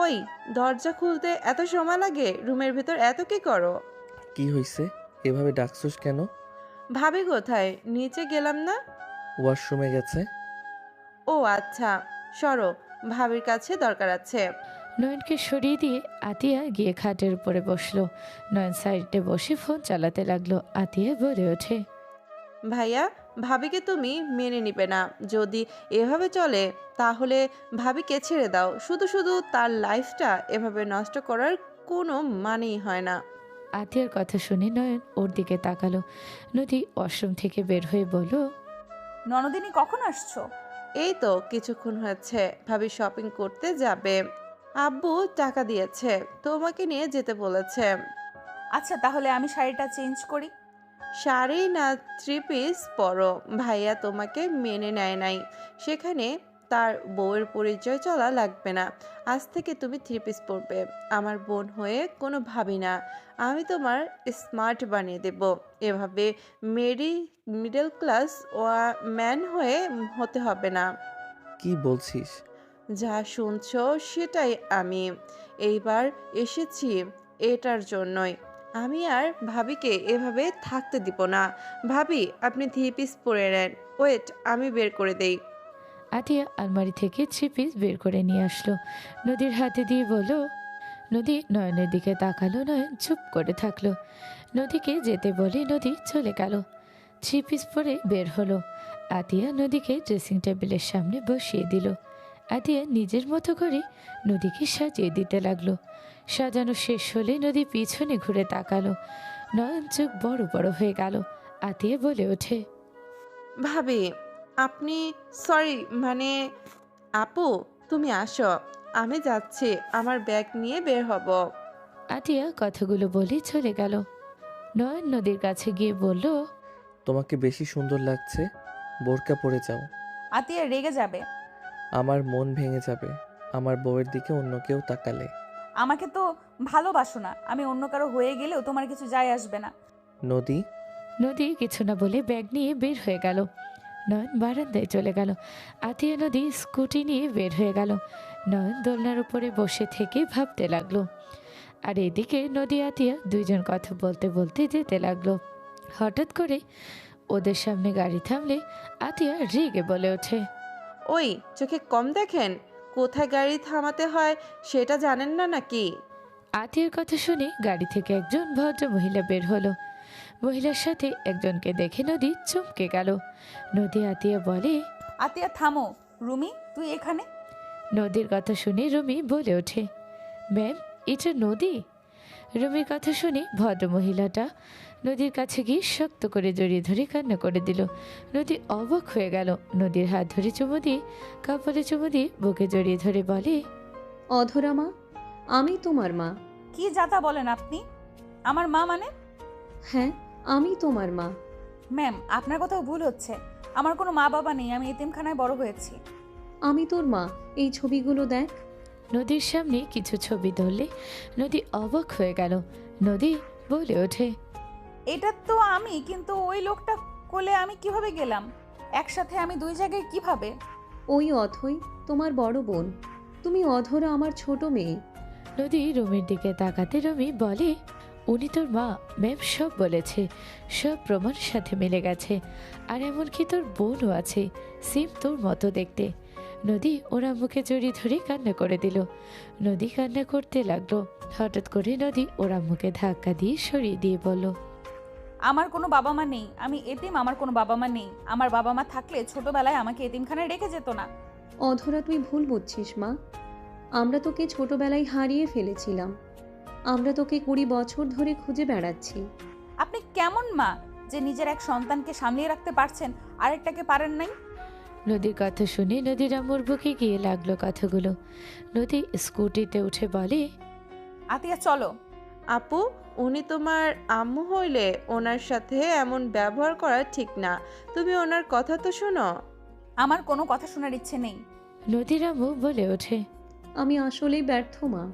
ওই, দরজা খুলতে এত সময় লাগে? রুমের ভেতর এত কি করো? কি হয়েছে? এভাবে ডাকছস কেন? ভাবি কোথায়? নিচে গেলাম না? ওয়াশরুমে গেছে। ও আচ্ছা, সরো, ভাবির কাছে দরকার আছে। নয়নকে সরিয়ে দিয়ে আতিয়া গিয়ে খাটের উপরে বসলো। নয়ন সাইডে বসে ফোন চালাতে লাগলো। আতিয়া বলে ওঠে, ভাইয়া, ভাবিকে তুমি মেনে নিবে না। যদি এভাবে চলে তাহলে ভাবিকে ছেড়ে দাও। শুধু শুধু তার লাইফটা এভাবে নষ্ট করার কোনো মানেই হয় না। আতিয়ার কথা শুনে নয়ন ওর দিকে তাকালো। নদী ওয়াশরুম থেকে বের হয়ে বলল, ননদিনী, কখন আসছো? এই তো কিছুক্ষণ হয়েছে। ভাবি শপিং করতে যাবে। আব্বু টাকা দিয়েছে, তোমাকে নিয়ে যেতে বলেছে। আচ্ছা, তাহলে আমি শাড়িটা চেঞ্জ করি। শাড়ি না, থ্রি পিস পরো। ভাইয়া তোমাকে মেনে নেয় নাই, সেখানে তার বউয়ের পরিচয় চলা লাগবে না। আজ থেকে তুমি থ্রি পিস পরবে। আমার বোন হয়ে কোনো ভাবি না, আমি তোমার স্মার্ট বানিয়ে দেব। এভাবে মিডল ক্লাস ম্যান হয়ে হতে হবে না। কি বলছিস? যা শুনছো সেটাই আমি। এইবার এসেছি এটার জন্যই। আমি আর ভাবিকে এভাবে থাকতে দিব না। ভাবি, আপনি থ্রি পিস পরে নেন। ওয়েট, আমি বের করে দেই। আতিয়া আলমারি থেকে থ্রি পিস বের করে নিয়ে আসলো। নদীর হাতে দিয়ে বলল। নদী নয়নের দিকে তাকালো। নয়ন চুপ করে থাকলো। নদীকে যেতে বলে নদী চলে গেল। থ্রি পিস পরে বের হলো। আতিয়া নদীকে ড্রেসিং টেবিলের সামনে বসিয়ে দিল। আতিয়া নিজের মতো করে নদীকে সাজিয়ে দিতে লাগলো। সাজানো শেষ হলে নদী পিছনে ঘুরে তাকালো। নয়ন চোখ বড় বড় হয়ে গেল। আতিয়া বলে ওঠে, ভাবি, আপনি সরি, মানে আপু, তুমি আসো, আমি যাচ্ছি। আমার ব্যাগ নিয়ে বের হব। আতিয়া কথাগুলো বলে চলে গেল। নয়ন নদীর কাছে গিয়ে বলল, তোমাকে বেশি সুন্দর লাগছে। বোরকা পরে যাও। আতিয়া রেগে যাবে। আমার মন ভেঙে যাবে আমার বউয়ের দিকে অন্য কেউ তাকালে। আমাকে তো ভালোবাসো না। আমি অন্য কারো হয়ে গেলেও তোমার কিছু যায় আসবে না। নদী। নদী কিছু না বলে ব্যাগ নিয়ে বের হয়ে গেল। নয়ন বারান্দায় চলে গেল। আতিয়া নদী স্কুটি নিয়ে বের হয়ে গেল। নয়ন দোলনার উপরে বসে থেকে ভাবতে লাগলো। আর এদিকে নদী আতিয়া দুইজন কথা বলতে বলতে যেতে লাগলো। হঠাৎ করে ওদের সামনে গাড়ি থামলে আতিয়া রেগে বলে ওঠে, ওই, চোখে কম দেখেন? কোথায় গাড়ি থামাতে হয় সেটা জানেন না নাকি? আতিয়ার কথা শুনে গাড়ি থেকে একজন ভদ্র মহিলা বের হলো। মহিলার সাথে একজনকে দেখে নদী চমকে গেল। নদী আতিয়া বলে, আতিয়া থামো। রুমি, তুই এখানে? নদীর কথা শুনে রুমি বলে ওঠে, ম্যাম, এটা নদী। রুমির কথা শুনে ভদ্রমহিলাটা নদীর কাছে গিয়ে শক্ত করে জড়িয়ে ধরে কান্না করে দিল। নদী অবাক হয়ে গেল। নদীর হাত ধরে চুমু দিয়ে, কাপড়ে চুমু দিয়ে বুকে জড়িয়ে ধরে বলে, অধরা মা, আমি তোমার মা। কি যাতা বলেন আপনি? আমার মা মানে? হ্যাঁ, আমি তোমার মা। ম্যাম, আপনার কোথাও ভুল হচ্ছে। আমার কোনো মা বাবা নেই, আমি এতিমখানায় বড় হয়েছি। আমি তোর মা, এই ছবিগুলো দেখ। নদীর সামনে কিছু ছবি ধরলে নদী অবাক হয়ে গেল। নদী বলে ওঠে, এটা তো আমি, কিন্তু ওই লোকটা কোলে আমি কিভাবে গেলাম? একসাথে আমি দুই জায়গায় কিভাবে? ওই অথই তোমার বড় বোন, তুমি অধরা আমার ছোট মেয়ে। নদী রুমির দিকে তাকাতে রুমি বলে, উনি তোর মা, ম্যাম সব বলেছে, সব প্রমাণ সাথে মিলে গেছে, আর এমনকি তোর বোনও আছে, সেম তোর মতো দেখতে। নদী ওরা মুখে জড়িয়ে ধরে কান্না করে দিল। নদী কান্না করতে লাগলো। হঠাৎ করে নদী ওরা মুখে ধাক্কা দিয়ে সরিয়ে দিয়ে বলল, আমার কোনো বাবা মা নেই, আমি এতিম, আমার কোনো বাবা মা নেই। আমার বাবা মা থাকলে ছোটবেলায় আমাকে এতিমখানায় রেখে যেত না। অধরা, তুই ভুল বুঝছিস মা। আমরা তোকে ছোটবেলায় হারিয়ে ফেলেছিলাম। আমরা তোকে 20 বছর ধরে খুঁজে বেড়াচ্ছি। আপনি কেমন মা যে নিজের এক সন্তানকে সামলিয়ে রাখতে পারছেন, আরেকটাকে পারেন নাই? নদীর কথা শুনে নদীর আম্মুর বুকে গিয়ে লাগলো কথাগুলো। নদী স্কুটিতে উঠে বলে, আতিয়া চলো। আপু, উনি তোমার আম্মু হইলে ওনার সাথে এমন ব্যবহার করা ঠিক না। তুমি ওনার কথা তো শোনো। আমার কোনো কথা শোনার ইচ্ছে নেই। নদীর আম্মু বলে ওঠে, আমি আসলেই ব্যর্থ মা।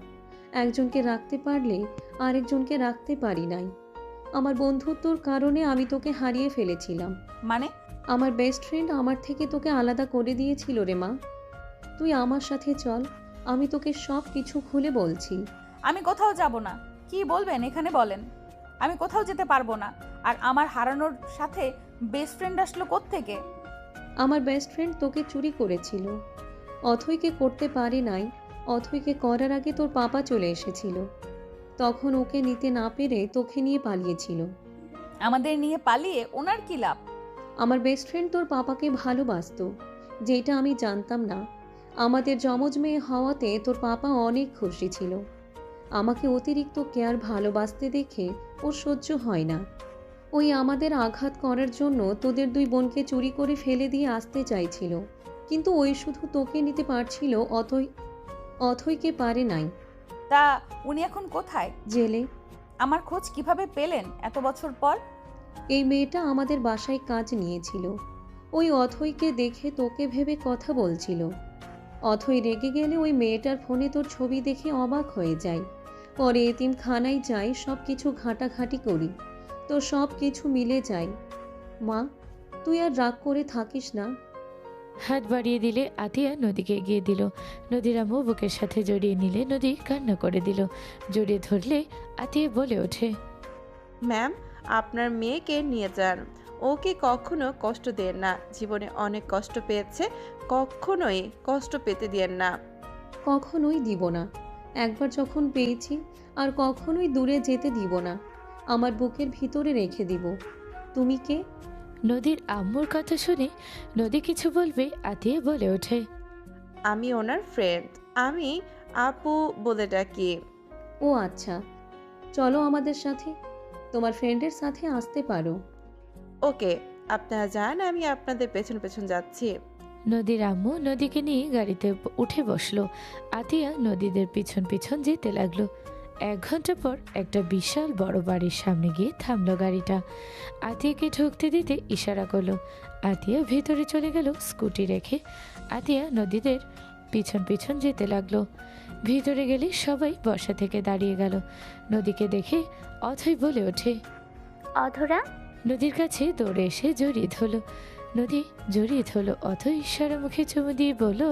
একজনকে রাখতে পারলে আরেকজনকে রাখতে পারি নাই। আমার বন্ধুত্বর কারণে আমি তোকে হারিয়ে ফেলেছিলাম। মানে? আমার বেস্ট ফ্রেন্ড আমার থেকে তোকে আলাদা করে দিয়েছিল রে মা। তুই আমার সাথে চল, আমি তোকে সব কিছু খুলে বলছি। আমি কোথাও যাব না। কি বলবেন এখানে বলেন। আমি কোথাও যেতে পারবো না। আর আমার হারানোর সাথে বেস্ট ফ্রেন্ড আসলো কোত্থেকে? আমার বেস্ট ফ্রেন্ড তোকে চুরি করেছিল। অথইকে করতে পারি নাই। অথইকে করার আগে তোর পাপা চলে এসেছিল। তখন ওকে নিতে না পেরে তোকে নিয়ে পালিয়েছিল। আমাদের নিয়ে পালিয়ে ওনার কি লাভ? আমার বেস্ট ফ্রেন্ড তোর পাপাকে ভালোবাসতো, যেটা আমি জানতাম না। আমাদের যমজ মেয়ে হওয়াতে তোর পাপা অনেক খুশি ছিল। আমাকে অতিরিক্ত কেয়ার ভালোবাসতে দেখে ওর সহ্য হয় না। ওই আমাদের আঘাত করার জন্য তোদের দুই বোনকে চুরি করে ফেলে দিয়ে আসতে চাইছিল, কিন্তু ওই শুধু তোকে নিতে পারছিল, অথইকে পারে নাই। তা উনি এখন কোথায়? জেলে। আমার খোঁজ কিভাবে পেলেন এত বছর পর? এই মেয়েটা আমাদের বাসায় কাজ নিয়েছিল। ওই অথইকে দেখে তোকে ভেবে কথা বলছিল। অথই রেগে গেলে ওই মেয়েটার ফোনে তোর ছবি দেখে অবাক হয়ে যায়। পরে এতিমখানায় যাই, সব কিছু ঘাঁটাঘাঁটি করি, তো সব কিছু মিলে যায়। মা, তুই আর রাগ করে থাকিস না। হাত বাড়িয়ে দিলে আতিয়া নদীকে এগিয়ে দিল। নদীর আম্মু বুকের সাথে জড়িয়ে নিলে নদী কান্না করে দিল। জড়িয়ে ধরলে আতিয়া বলে ওঠে, ম্যাম, আপনার মেয়েকে নিয়ে যান। ওকে কখনো কষ্ট দেন না। জীবনে অনেক কষ্ট পেয়েছে, কখনোই কষ্ট পেতে দিয়েন না। কখনোই দিব না। একবার যখন পেয়েছি আর কখনোই দূরে যেতে দিব না। আমার বুকের ভিতরে রেখে দিব। তুমি কে? নদীর আম্মুর কথা শুনে নদী কিছু বলবে আতিয়া বলে ওঠে, আমি ওনার ফ্রেন্ড। আমি আপু বলে ডাকি। ও আচ্ছা, চলো আমাদের সাথে। তোমার ফ্রেন্ডের সাথে আসতে পারো। ওকে, আপনারা যান, আমি আপনাদের পেছন পেছন যাচ্ছি। নদীর আম্মু নদীকে নিয়ে গাড়িতে উঠে বসলো। আতিয়া নদীদের পিছন পিছন যেতে লাগলো। 1 ঘন্টা পর একটা বিশাল বড় বাড়ির সামনে গিয়ে থামলো গাড়িটা। আতিয়াকে ঢুকতে দিতে ইশারা করলো। আতিয়া ভেতরে চলে গেল স্কুটি রেখে। আতিয়া নদীদের পিছন পিছন যেতে লাগলো। ভিতরে গেলে সবাই বসা থেকে দাঁড়িয়ে গেল। নদীকে দেখে অথই বলে ওঠে, অধরা, নদীর কাছে দৌড়ে এসে জড়িয়ে ধরলো। নদী জড়িয়ে ধরলো। অথই ইশারা মুখে চুমু দিয়ে বলল,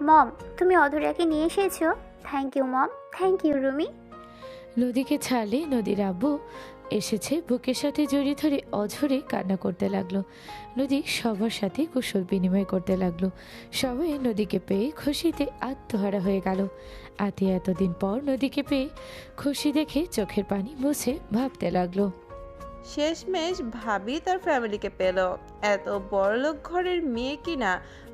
মম, তুমি অধরাকে নিয়ে এসেছো। Thank you mom, thank you Rumi. নদীকে ছাড়লে নদীর আব্বু এসেছে, বুকের সাথে জড়িয়ে ধরে অঝরে কান্না করতে লাগলো। নদী সবার সাথে কুশল বিনিময় করতে লাগলো। সবাই নদীকে পেয়ে খুশিতে আত্মহারা হয়ে গেল। আতিয়া এতদিন পর নদীকে পেয়ে খুশি দেখে চোখের পানি মুছে ভাবতে লাগলো, শেষমেশ ভাবি তার ফ্যামিলিকে পেল। এত বড়লোক ঘরের মেয়ে কিনা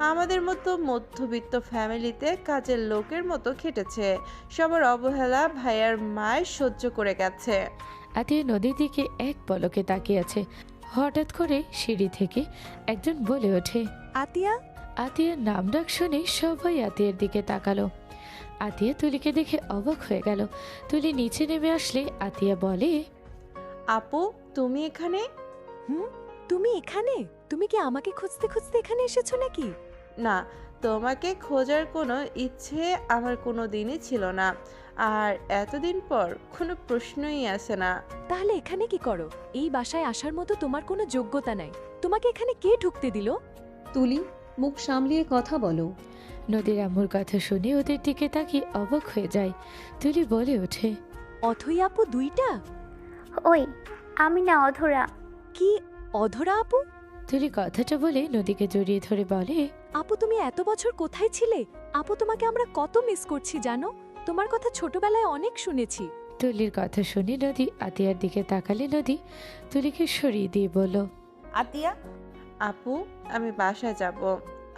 আমাদের মতো মধ্যবিত্ত ফ্যামিলিতে কাজের লোকের মতো খেটেছে। সবার অবহেলা ভাইয়ার মায়ের সহ্য করে গেছে। আতিয়া নদীর দিকে এক পলকে তাকিয়ে আছে। হঠাৎ করে সিঁড়ি থেকে একজন বলে ওঠে, আতিয়া। আতিয়ার নাম ডাক শুনে সবাই আতিয়ার দিকে তাকালো। আতিয়া তুলিকে দেখে অবাক হয়ে গেল। তুলি নিচে নেমে আসলে আতিয়া বলে, আপু তুমি এখানে? তুমি এখানে? তুমি কি আমাকে খুঁজতে খুঁজতে এখানে এসেছো নাকি? না, তোমাকে খোঁজার কোনো ইচ্ছে আমার কোনো দিনই ছিল না, আর এতদিন পর কোনো প্রশ্নই আসে না। তাহলে এখানে কি করো? এই বাসায় আসার মতো তোমার কোনো যোগ্যতা নাই। তোমাকে এখানে কে ঢুকতে দিল? তুলি, মুখ সামলিয়ে কথা বলো। নদীর আম্মুর কথা শুনে ওদের দিকে তাকিয়ে অবাক হয়ে যায়। তুলি বলে ওঠে, অথই আপু দুইটা? ওই আমি না, অধরা। কি অধরা আপু? তুলি কথাটা বলে নদীকে জড়িয়ে ধরে বলে, আপু তুমি এত বছর কোথায় ছিলে? আপু তোমাকে আমরা কত মিস করছি জানো? তোমার কথা ছোটবেলায় অনেক শুনেছি। তুলির কথা শুনে নদী আতিয়ার দিকে তাকালে নদী তুলিকে সরিয়ে দিয়ে বলল, আতিয়া, আপু আমি বাসায় যাব,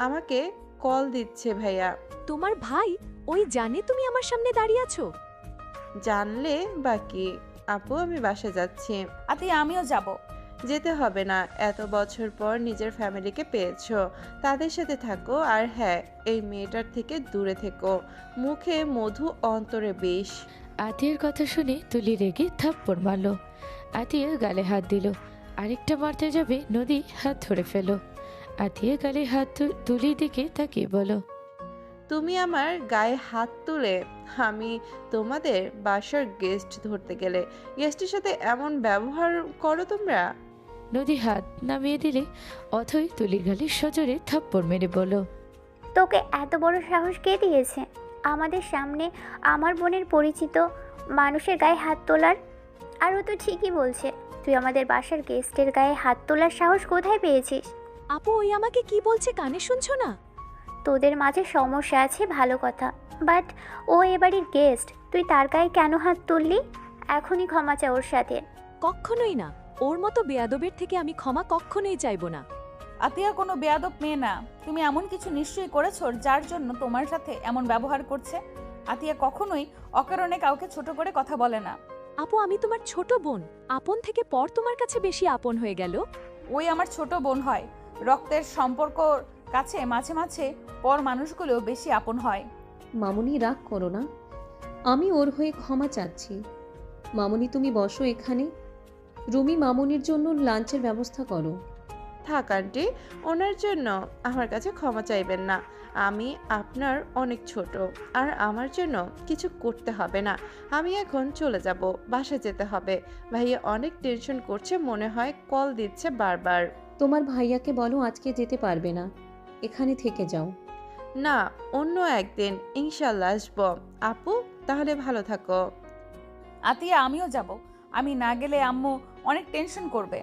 আমাকে কল দিচ্ছে ভাইয়া। তোমার ভাই ওই জানে তুমি আমার সামনে দাঁড়িয়ে আছো? জানলে বাকি। আপু আমি বাসায় যাচ্ছি। আতিয়া আমিও যাব। যেতে হবে না, এত বছর পর নিজের ফ্যামিলিকে পেয়েছো, তাদের সাথে থাকো। আর হ্যাঁ, এই মেয়েটার থেকে দূরে থেকো। মুখে মধু, অন্তরে বিষ। আতিয়ার কথা শুনে তুলি রেগে থাপ্পড় মারল। আতিয়া গালে হাত দিল। আরেকটা মারতে যাবে, নদী হাত ধরে ফেল। আতিয়া গালে হাত তুলির দিকে তাকিয়ে বলো, তুমি আমার গায়ে হাত তুলে আমি তোমাদের বাসার গেস্ট ধরতে গেলে গেস্টের সাথে এমন ব্যবহার করো তোমরা? নদী হাত নামিয়ে দিলে অথই তুলির গালে সজোরে থাপ্পড় মেরে বলল, তোকে এত বড় সাহস কে দিয়েছে আমাদের সামনে আমার বোনের পরিচিত মানুষের গায়ে হাত তোলার? আর ও তো ঠিকই বলছে, তুই আমাদের বাসার গেস্টের গায়ে হাত তোলার সাহস কোথায় পেয়েছিস? আপু ওই আমাকে কি বলছে কানে শুনছো না? তোদের মাঝে সমস্যা আছে ভালো কথা, বাট ও এবাড়ির গেস্ট, তুই তার গায়ে কেন হাত তুললি? এখনই ক্ষমা চা ওর সাথে। কখনোই না, ওর মতো বেয়াদবের থেকে আমি ক্ষমা কখনোই চাইবো না। আতিয়া কোনো বেয়াদব মেয়ে না। তুমি এমন কিছু নিশ্চয়ই করেছো যার জন্য তোমার সাথে এমন ব্যবহার করছে। আতিয়া কখনোই অকারণে কাউকে ছোট করে কথা বলে না। আপু আমি তোমার ছোট বোন, আপন থেকে পর তোমার কাছে বেশি আপন হয়ে গেল। ওই আমার ছোট বোন হয়, রক্তের সম্পর্কর কাছে মাঝে মাঝে পর মানুষগুলো বেশি আপন হয়। মামুনি রাগ করো না, আমি ওর হয়ে ক্ষমা চাচ্ছি। মামুনি তুমি বসো এখানে। রুমি মামুনির জন্য লাঞ্চের ব্যবস্থা করো। থাক আন্টি, ওনার জন্য আমার কাছে ক্ষমা চাইবেন না। আমি আপনার অনেক ছোট, আর আমার জন্য কিছু করতে হবে না। আমি এখন চলে যাব, বাসা যেতে হবে। ভাইয়া অনেক টেনশন করছে, মনে হয় কল দিচ্ছে বারবার। তোমার ভাইয়াকে বলো আজকে যেতে পারবে না, এখানে থেকে যাও। না, অন্য একদিন ইনশাল্লাহ আসবো। আপু তাহলে ভালো থাকো। আতিয়া আমিও যাব। আমি না গেলে আম্মু অনেক টেনশন করবে।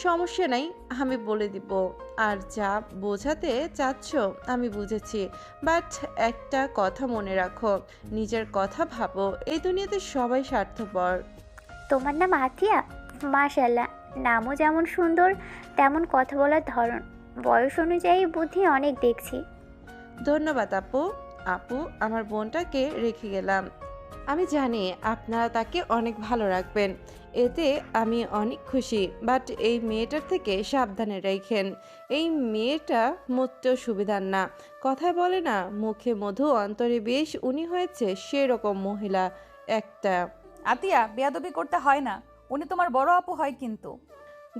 সমস্যা নাই, আমি বলে দিব। আর যা বোঝাতে চাচ্ছ আমি বুঝেছি, বাট একটা কথা মনে রাখো, নিজের কথা ভাবো। এই দুনিয়াতে সবাই স্বার্থপর। তোমার নাম আতিয়া? মাশাল্লাহ, নামও যেমন সুন্দর তেমন কথা বলার ধরন, বয়স অনুযায়ী বুদ্ধি অনেক দেখছি। ধন্যবাদ আপু। আপু আমার বোনটাকে রেখে গেলাম। আমি জানি আপনারা তাকে অনেক ভালো রাখবেন, এতে আমি অনেক খুশি। বাট এই মেয়েটার থেকে সাবধানে রাখেন। এই মেয়েটা মোটেও সুবিধার না। কথায় বলে না, মুখে মধু অন্তরে বিষ। উনি হয়েছে সেরকম মহিলা একটা। আতিয়া বেয়াদবি করতে হয় না, উনি তোমার বড় আপু হয় কিন্তু।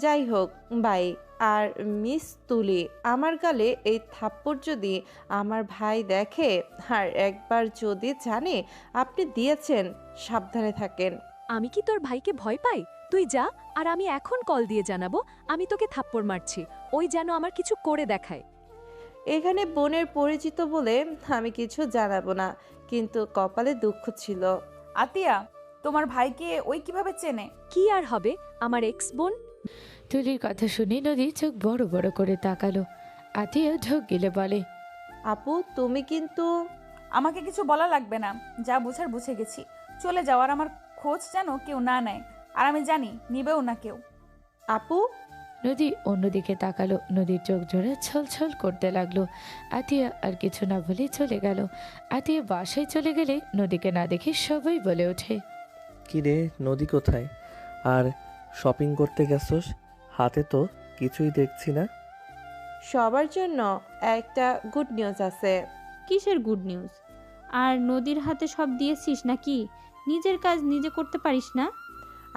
যাই হোক বাই। আর মিস তুলি, আমার গালে এই থাপ্পড় যদি আমার ভাই দেখে, আর একবার যদি জানে আপনি দিয়েছেন, সাবধানে থাকেন। আমি কি তোর ভাইকে ভয় পাই? তুই যা, আর আমি এখন কল দিয়ে জানাবো আমি তোকে থাপ্পড় মারছি। ওই যেন আমার কিছু করে দেখায়। এখানে বোনের পরিচিত বলে আমি কিছু জানাবো না, কিন্তু কপালে দুঃখ ছিল। আতিয়া তোমার ভাইকে ওই কিভাবে চেনে? কি আর হবে, আমার এক্স বোন। তুলির কথা শুনে নদী চোখ বড় বড় করে তাকালো। আতিয়া ঢোক গিলে বলে, আপু তুমি কিন্তু। আমাকে কিছু বলা লাগবে না, যা বুঝার বুঝে গেছি। চলে যাওয়ার আমার খোঁজ যেন কেউ না নেয়, আর আমি জানি নিবেও না কেউ। আপু, নদী অন্যদিকে তাকালো। নদীর চোখ জোড়া ছলছল করতে লাগলো। আতিয়া আর কিছু না বলে চলে গেল। আতিয়া বাসায় চলে গেলে নদীকে না দেখে সবাই বলে ওঠে, কি রে, নদী কোথায়? আর শপিং করতে গেছোস? হাতে তো কিছুই দেখছি না। সবার জন্য একটা গুড নিউজ আছে। কিসের গুড নিউজ? আর নদীর হাতে সব দিয়েছিস নাকি? নিজের কাজ নিজে করতে পারিস না?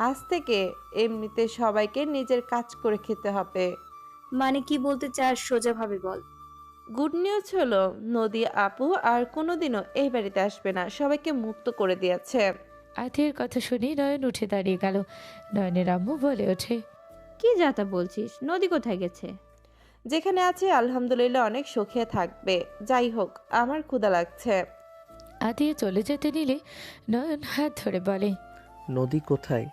আজ থেকে এমনিতে সবাইকে নিজের কাজ করে খেতে হবে। মানে কি বলতে চাস সোজাভাবে বল। গুড নিউজ হলো নদী আপু আর কোনোদিনও এই বাড়িতে আসবে না, সবাইকে মুক্ত করে দিয়েছে। আতিয়ার কথা শুনে নয়ন উঠে দাঁড়িয়ে গেল। নয়নের আম্মু বলে ওঠে, কি যাতা বলছিস? নদী কোথায় গেছে? যেখানে আছে আলহামদুলিল্লাহ অনেক সুখে থাকবে। যাই হোক, আমার ক্ষুধা লাগছে। আতিয়া চলে যেতে নিলে নয়ন হাত ধরে বলে, নদী কোথায়?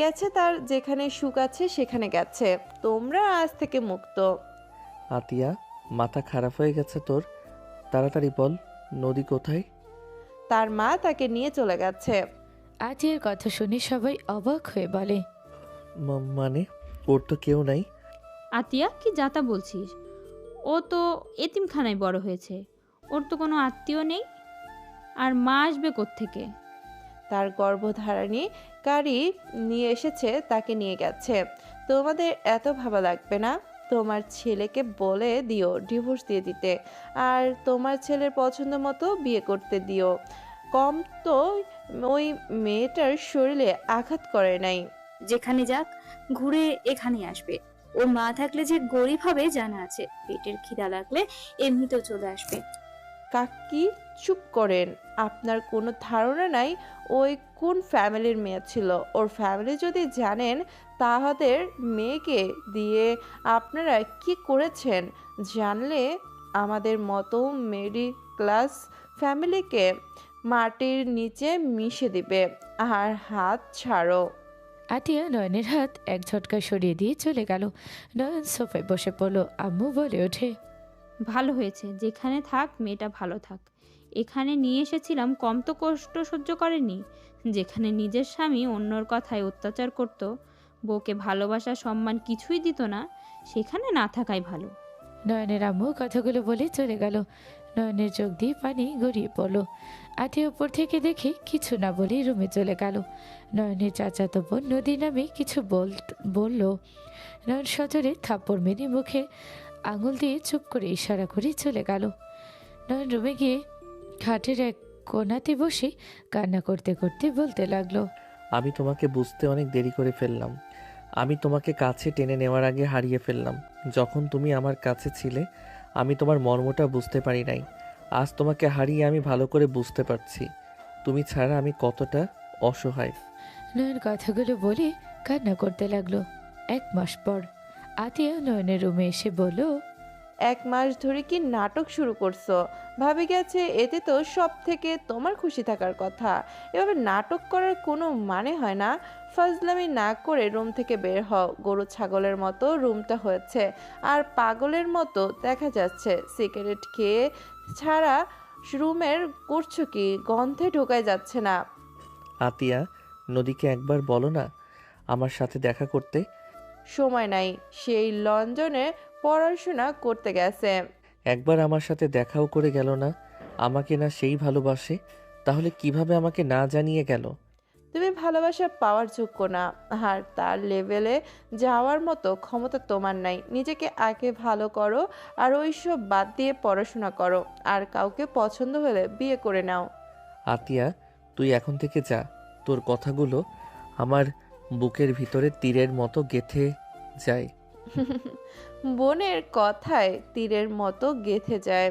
গেছে, তার যেখানে সুখ আছে সেখানে গেছে। তোমরা আজ থেকে মুক্ত। আতিয়া, মাথা খারাপ হয়ে গেছে তোর? তাড়াতাড়ি বল, নদী কোথায়? তার মা তাকে নিয়ে চলে গেছে। আতিয়ার কথা শুনে সবাই অবাক হয়ে বলে, মানে ওর তো কেউ নাই। আতিয়া, কি যাতা বলছিস? ও তো এতিমখানায় বড় হয়েছে, ওর তো কোনো আত্মীয় নেই। আর মা আসবে কোত্থেকে? তার গর্ভধারণী গাড়ি নিয়ে এসেছে, তাকে নিয়ে গেছে। তোমাদের এত ভাবা লাগবে না। তোমার ছেলেকে বলে দিও ডিভোর্স দিয়ে দিতে, আর তোমার ছেলের পছন্দ মতো বিয়ে করতে দিও। কম তো ওই মেয়েটার শরীরে আঘাত করে নাই। যেখানে যাক, ঘুরে এখানে আসবে। ওর মা থাকলে যে গরিব হবে জানা আছে, পেটের খিদা লাগলে এমনিতেও চলে আসবে। কাকি, চুপ করেন। আপনার কোনো ধারণা নাই ওই কোন ফ্যামিলির মেয়ে ছিল। ওর ফ্যামিলি যদি জানেন তাদের মেয়েকে দিয়ে আপনারা কি করেছেন, জানলে আমাদের মতো মিডল ক্লাস ফ্যামিলিকে মাটির নিচে মিশে দিবে। আর হাত ছাড়ো। আতিয়া নয়নের হাত এক ঝটকায় সরিয়ে দিয়ে চলে গেল। নয়ন সোফায় বসে পড়ল। আম্মু বলে ওঠে, ভালো হয়েছে, যেখানে থাক মেয়েটা ভালো থাক। এখানে নিয়ে এসেছিলাম, কম তো কষ্ট সহ্য করেনি। যেখানে নিজের স্বামী অন্যর কথায় অত্যাচার করত, বউকে ভালোবাসা সম্মান কিছুই দিত না, সেখানে না থাকাই ভালো। নয়নের আম্মু কথাগুলো বলে চলে গেল। নয়নের চোখ দিয়ে পানি গড়িয়ে পড়ল। আতিয়া উপর থেকে দেখে কিছু না বলে রুমে চলে গেল। নয়নের চাচাতো বোন নদী নামে কিছু বলল। নয়ন সজোরে থাপ্পড় মেরে মুখে আঙুল দিয়ে চুপ করে ইশারা করে চলে গেল। নয়ন রুমে গিয়ে খাটের এক কোণাতে বসে কান্না করতে করতে বলতে লাগলো, আমি তোমাকে বুঝতে অনেক দেরি করে ফেললাম। আমি তোমাকে কাছে টেনে নেওয়ার আগে হারিয়ে ফেললাম। যখন তুমি আমার কাছে ছিলে আমি তোমার মর্মটা বুঝতে পারি নাই। আজ তোমাকে হারিয়ে আমি ভালো করে বুঝতে পারছি তুমি ছাড়া আমি কতটা অসহায়। নয়ন কথাগুলো বলে কান্না করতে লাগলো। 1 মাস পর আতিয়া নয়নের রুমে এসে বলল, 1 মাস ধরে কি নাটক শুরু করছো? ভাবে গেছে এতে তো সব থেকে তোমার খুশি থাকার কথা। এভাবে নাটক করার কোনো মানে হয় না। ফাজলামি না করে রুম থেকে বের হও। গরু ছাগলের মতো রুমটা হয়েছে, আর পাগলের মতো দেখা যাচ্ছে। সিগারেট খেয়ে ছাড়া রুমের করছো কি? গন্ধে ঢোকায় যাচ্ছে না। আতিয়া, নদীকে একবার বলো না আমার সাথে দেখা করতে। সময় নাই, সেই লন্ডনে পড়াশোনা করতে গেছে। একবার আমার সাথে দেখাও করে গেল না। আমাকে না সেই ভালোবাসে, তাহলে কিভাবে আমাকে না জানিয়ে গেল? তুমি ভালোবাসা পাওয়ার যোগ্য না, আর তার লেভেলে যাওয়ার মতো ক্ষমতা তোমার নাই। নিজেকে আগে ভালো করো, আর ওইসব বাদ দিয়ে পড়াশোনা করো। আর কাউকে পছন্দ হলে বিয়ে করে নাও। আতিয়া, তুই এখন থেকে যা। তোর কথাগুলো আমার বুকের ভিতরে তীরের মতো গেঁথে যায়। বোনের কথায় তীরের মতো গেঁথে যায়।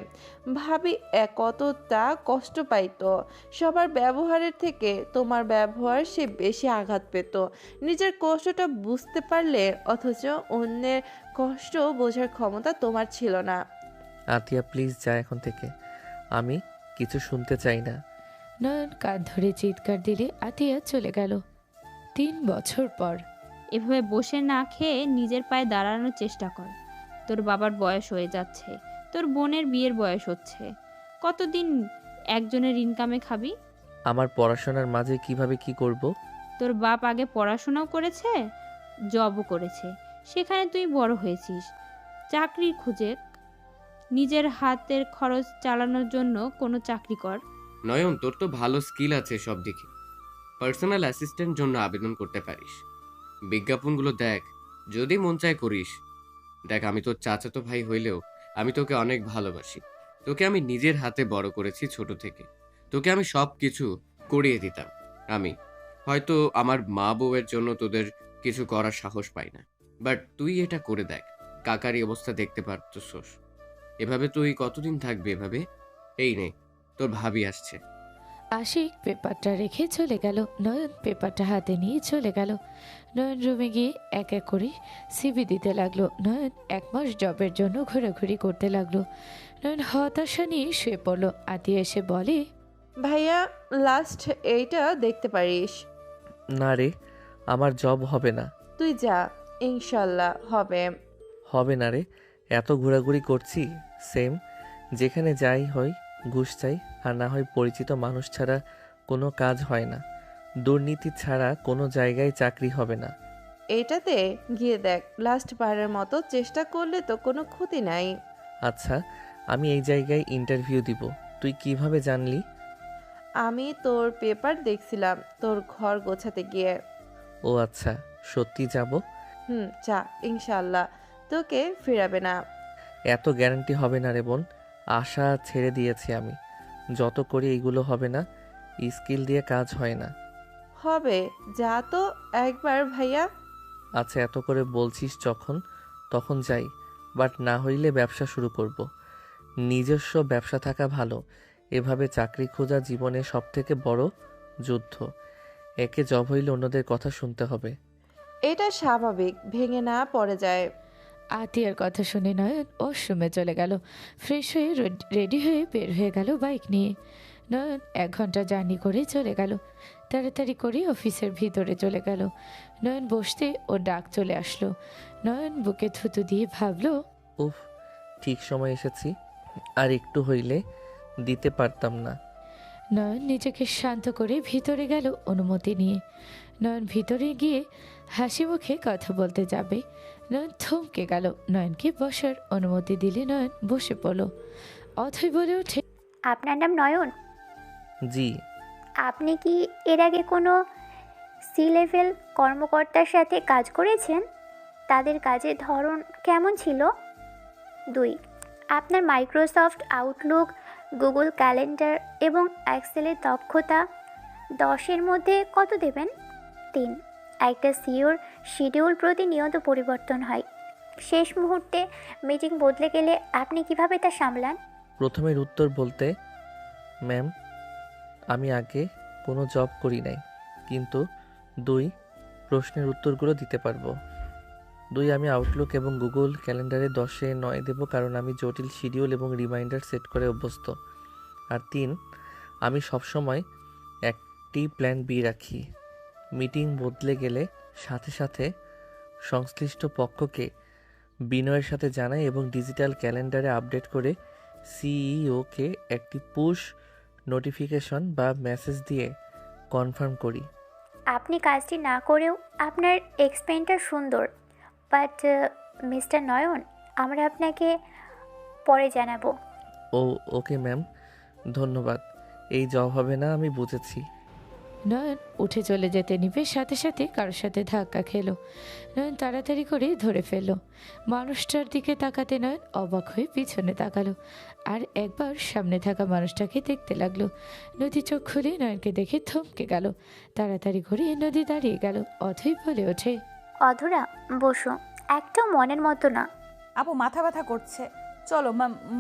ভাবি কতটা কষ্ট পাইতো। সবার ব্যবহারের থেকে তোমার ব্যবহার সে বেশি আঘাত পেত। নিজের কষ্টটা বুঝতে পারলে, অথচ অন্যের কষ্ট বোঝার ক্ষমতা তোমার ছিল না। আতিয়া, প্লিজ যা এখন থেকে। আমি কিছু শুনতে চাই না। নয়ন কান ধরে চিৎকার দিলে আতিয়া চলে গেল। 3 বছর পর এভাবে বসে না খেয়ে নিজের পায়ে দাঁড়ানোর চেষ্টা কর। তোর বাবার বয়স হয়ে যাচ্ছে, তোর বোনের বিয়ের বয়স হচ্ছে। কতদিন একজনের ইনকামে খাবি? আমার পড়াশোনার মাঝে কিভাবে কি করব? তোর বাপ আগে পড়াশোনাও করেছে, জবও করেছে, সেখানে তুই বড় হয়েছিস। চাকরির খুঁজে নিজের হাতের খরচ চালানোর জন্য কোনো চাকরি কর। নয়ন, তোর তো ভালো স্কিল আছে সব দিকে। পার্সোনাল অ্যাসিস্ট্যান্ট জন্য আবেদন করতে পারিস। বিজ্ঞাপনগুলো দেখ, যদি মন চায় করিস। দেখ, আমি তোর চাচাতো ভাই হইলেও আমি তোকে অনেক ভালোবাসি। তোকে আমি নিজের হাতে বড় করেছি ছোট থেকে। তোকে আমি সব কিছু করিয়ে দিতাম। আমি হয়তো আমার মা বউয়ের জন্য তোদের কিছু করার সাহস পাই না, বাট তুই এটা করে দেখ। কাকার এই অবস্থা দেখতে পারতোস। এভাবে তুই কতদিন থাকবি এভাবে? এই নে, তোর ভাবি আসছে। আশিক পেপারটা রেখে চলে গেল। নয়ন পেপারটা হাতে নিয়ে চলে গেল। নয়ন রুমে গিয়ে এক এক করে সিভি দিতে লাগলো। নয়ন 1 মাস জবের জন্য ঘোরাঘুরি করতে লাগলো। নয়ন হতাশা নিয়ে শুয়ে পড়লো। আতিয়া এসে বলে, ভাইয়া লাস্ট এইটা দেখতে পারিস। না রে, আমার জব হবে না। তুই যা, ইনশাল্লাহ হবে। হবে না রে, এত ঘোরাঘুরি করছি সেম, যেখানে যাই হয় ঘুষ চাই, আর না হয় পরিচিত মানুষ ছাড়া কোনো কাজ হয় না। দুর্নীতি ছাড়া কোনো জায়গায় চাকরি হবে না। এইটাতে গিয়ে দেখ, লাস্ট বারের মতো চেষ্টা করলে তো কোনো ক্ষতি নাই। আচ্ছা, আমি এই জায়গায় ইন্টারভিউ দিব। তুই কিভাবে জানলি? আমি তোর পেপার দেখছিলাম তোর ঘর গোছাতে গিয়ে। ও আচ্ছা, সত্যি যাব? যা, ইনশাল্লাহ তোকে ফিরাবে না। এত গ্যারান্টি হবে না রে বোন, আশা ছেড়ে দিয়েছি আমি। যত করি এইগুলো হবে না, স্কিল দিয়ে কাজ হয় না। হবে, যা তো একবার ভাইয়া। আচ্ছা, এত করে বলছিস যখন, তখন যাই। বাট না হইলে ব্যবসা শুরু করব। নিজস্ব ব্যবসা থাকা ভালো। এভাবে চাকরি খোঁজা জীবনে সবথেকে বড় যুদ্ধ। একে জব হইলে অন্যদের কথা শুনতে হবে। এটা স্বাভাবিক, ভেঙে না পড়ে যায়। আতিয়ার কথা শুনে নয়ন ওয়াশরুমে চলে গেল। ফ্রেশ হয়ে রেডি হয়ে বের হয়ে গেল বাইক নিয়ে। নয়ন 1 ঘন্টা জার্নি করে চলে গেল। তাড়াতাড়ি করে অফিসের ভিতরে চলে গেল। নয়ন বসতে ওর ডাক চলে আসলো। নয়ন বুকে থুতু দিয়ে ভাবলো, উফ, ঠিক সময় এসেছি। আর একটু হইলে দিতে পারতাম না। নয়ন নিজেকে শান্ত করে ভিতরে গেল অনুমতি নিয়ে। নয়ন ভিতরে গিয়ে হাসি মুখে কথা বলতে যাবে, নয়ন থমকে গেল। নয়নকে বসার অনুমতি দিলে নয়ন বসে পড়ল। অথই বলে ওঠে, আপনার নাম নয়ন? জি। আপনি কি এর আগে কোনো সি লেভেল কর্মকর্তার সাথে কাজ করেছেন? তাদের কাজের ধরন কেমন ছিল? 2, আপনার মাইক্রোসফট আউটলুক, গুগল ক্যালেন্ডার এবং এক্সেলের দক্ষতা 10-এর মধ্যে কত দেবেন? 3, একটা সিওর শিডিউল প্রতিনিয়ত পরিবর্তন হয়, শেষ মুহূর্তে মিটিং বদলে গেলে আপনি কিভাবে তা সামলান? প্রথমের উত্তর বলতে, ম্যাম, আমি আগে কোনো জব করি নাই, কিন্তু 2 প্রশ্নের উত্তরগুলো দিতে পারবো। 2, আমি আউটলুক এবং গুগল ক্যালেন্ডারে 10-এ 9 দেবো, কারণ আমি জটিল শিডিউল এবং রিমাইন্ডার সেট করে অভ্যস্ত। আর 3, আমি সবসময় একটি প্ল্যান বি রাখি। মিটিং বদলে গেলে সাথে সাথে সংশ্লিষ্ট পক্ষকে বিনয়ের সাথে জানাই এবং ডিজিটাল ক্যালেন্ডারে আপডেট করে সিইওকে একটি পুশ নোটিফিকেশন বা মেসেজ দিয়ে কনফার্ম করি। আপনি কাজটি না করেও আপনার এক্সপ্লেনটা সুন্দর, বাট মিস্টার নয়ন, আমরা আপনাকে পরে জানাবো। ওকে ম্যাম, ধন্যবাদ। এই জব হবে না, আমি বুঝেছি। নয়ন উঠে চলে যেতে নিবে, সাথে সাথে কারোর সাথে ধাক্কা খেলো। নয়ন তাড়াতাড়ি করে ধরে ফেললো। মানুষটার দিকে তাকাতে নয়ন অবাক হয়ে পিছনে তাকালো, আর একবার সামনে থাকা মানুষটাকে দেখতে লাগলো। নদী চোখ খুলে নয়নকে দেখে থমকে গেল। তাড়াতাড়ি করে নদী দাঁড়িয়ে গেল। অথই বলে ওঠে, অধরা, বসো, একটাও মনের মতো না। আপু মাথা ব্যথা করছে, চলো।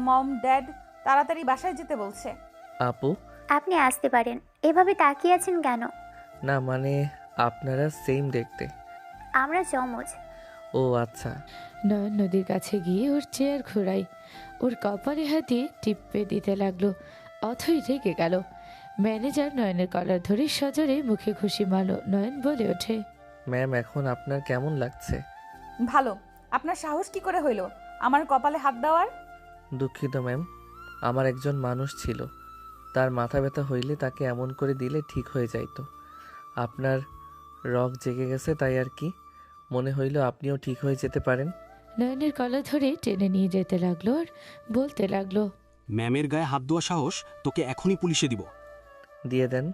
মম ড্যাড তাড়াতাড়ি বাসায় যেতে বলছে। আপু? আপনি আসতে পারেন, এভাবে তাকিয়ে আছেন কেন? না মানে, আপনারা সেম দেখতে। আমরা জমজ। ও আচ্ছা। নয়ন নদীর কাছে গিয়ে ওর চেয়ার ঘোরাই, ওর কপালে হাত দিয়ে টিপে দিতে লাগলো। অথই রেগে গেল। ম্যানেজার নয়নের কলার ধরে সজোরে মুখে খুশি মারল। নয়ন বলে ওঠে, ম্যাম, এখন আপনার কেমন লাগছে? ভালো। আপনার সাহস কি করে হইলো আমার কপালে হাত দেওয়ার? দুঃখিত ম্যাম, আমার একজন মানুষ ছিল, তার মাথা ব্যথা হইলে তাকে এমন করে দিলে ঠিক হয়ে যাইতো। আপনার রগ জেগে গেছে তাই আর কি। মনে হইল আপনিও ঠিক হয়ে যেতে পারেন। নয়নের গলা ধরে টেনে নিয়ে যেতে লাগলো আর বলতে লাগলো, ম্যামের গায়ে হাত দেওয়া সাহস তোকে এখনই পুলিশে দিব। দিয়ে দেন।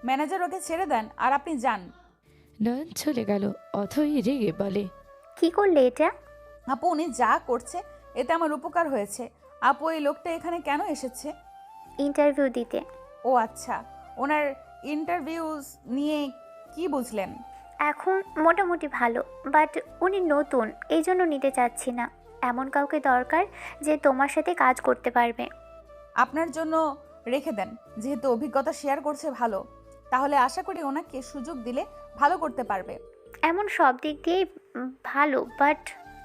ম্যানেজার ওকে ছেড়ে দেন আর আপনি যান। নয়ন চলে গেল। অথই রেগে বলে, কি করলে এটা? আপু উনি যা করছে এতে আমার উপকার হয়েছে। আপু এই লোকটা এখানে কেন এসেছে? ইন্টারভিউ দিতে। ও আচ্ছা, ওনার ইন্টারভিউজ নিয়ে কি বুঝলেন? এখন মোটামুটি ভালো, বাট উনি নতুন, এই জন্য নিতে চাচ্ছি না। এমন কাউকে দরকার যে তোমার সাথে কাজ করতে পারবে। আপনার জন্য রেখে দেন, যেহেতু অভিজ্ঞতা শেয়ার করছে ভালো, তাহলে আশা করি ওনাকে সুযোগ দিলে ভালো করতে পারবে। এমন সব দিক দিয়েই ভালো, বাট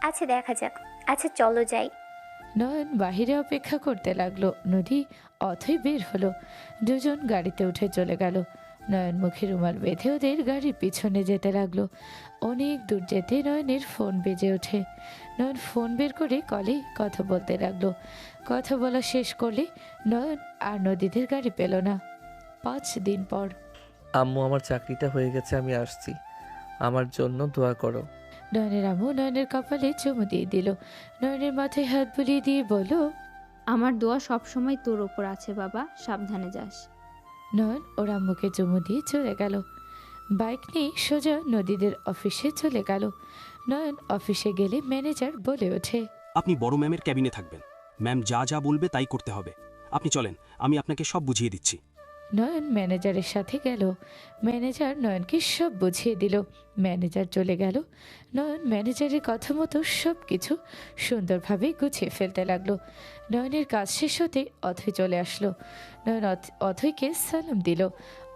আচ্ছা দেখা যাক। আচ্ছা চলো যাই। নয়ন বাহিরে অপেক্ষা করতে লাগলো। নদী অথই বের হলো। দুজন গাড়িতে উঠে চলে গেল। নয়ন মুখে রুমাল বেঁধে ওদের গাড়ির পিছনে যেতে লাগলো। অনেক দূর যেতে নয়নের ফোন বেজে ওঠে। নয়ন ফোন বের করে কলে কথা বলতে লাগলো। কথা বলা শেষ করলে নয়ন আর নদীদের গাড়ি পেল না। 5 দিন পর। আম্মু, আমার চাকরিটা হয়ে গেছে, আমি আসছি। আমার জন্য দোয়া করো। নয়নের আম্মু নয়নের কপালে চুমু দিয়ে দিল। নয়নের মাথায় হাত বুলিয়ে দিয়ে বলল, আমার দোয়া সবসময় তোর ওপর আছে বাবা, সাবধানে যাস। নয়ন ওর আম্মুকে চুমু দিয়ে চলে গেল। বাইক নিয়ে সোজা নদীদের অফিসে চলে গেল। নয়ন অফিসে গেলে ম্যানেজার বলে ওঠে, আপনি বড় ম্যামের ক্যাবিনে থাকবেন। ম্যাম যা যা বলবে তাই করতে হবে। আপনি চলেন, আমি আপনাকে সব বুঝিয়ে দিচ্ছি। নয়ন ম্যানেজারের সাথে গেল। ম্যানেজার নয়নকে সব বুঝিয়ে দিল। ম্যানেজার চলে গেল। নয়ন ম্যানেজারের কথা মতো সব কিছু সুন্দরভাবে গুছিয়ে ফেলতে লাগলো। নয়নের কাজ শেষ হতে অথৈ চলে আসলো। নয়ন অথৈকে সালাম দিল।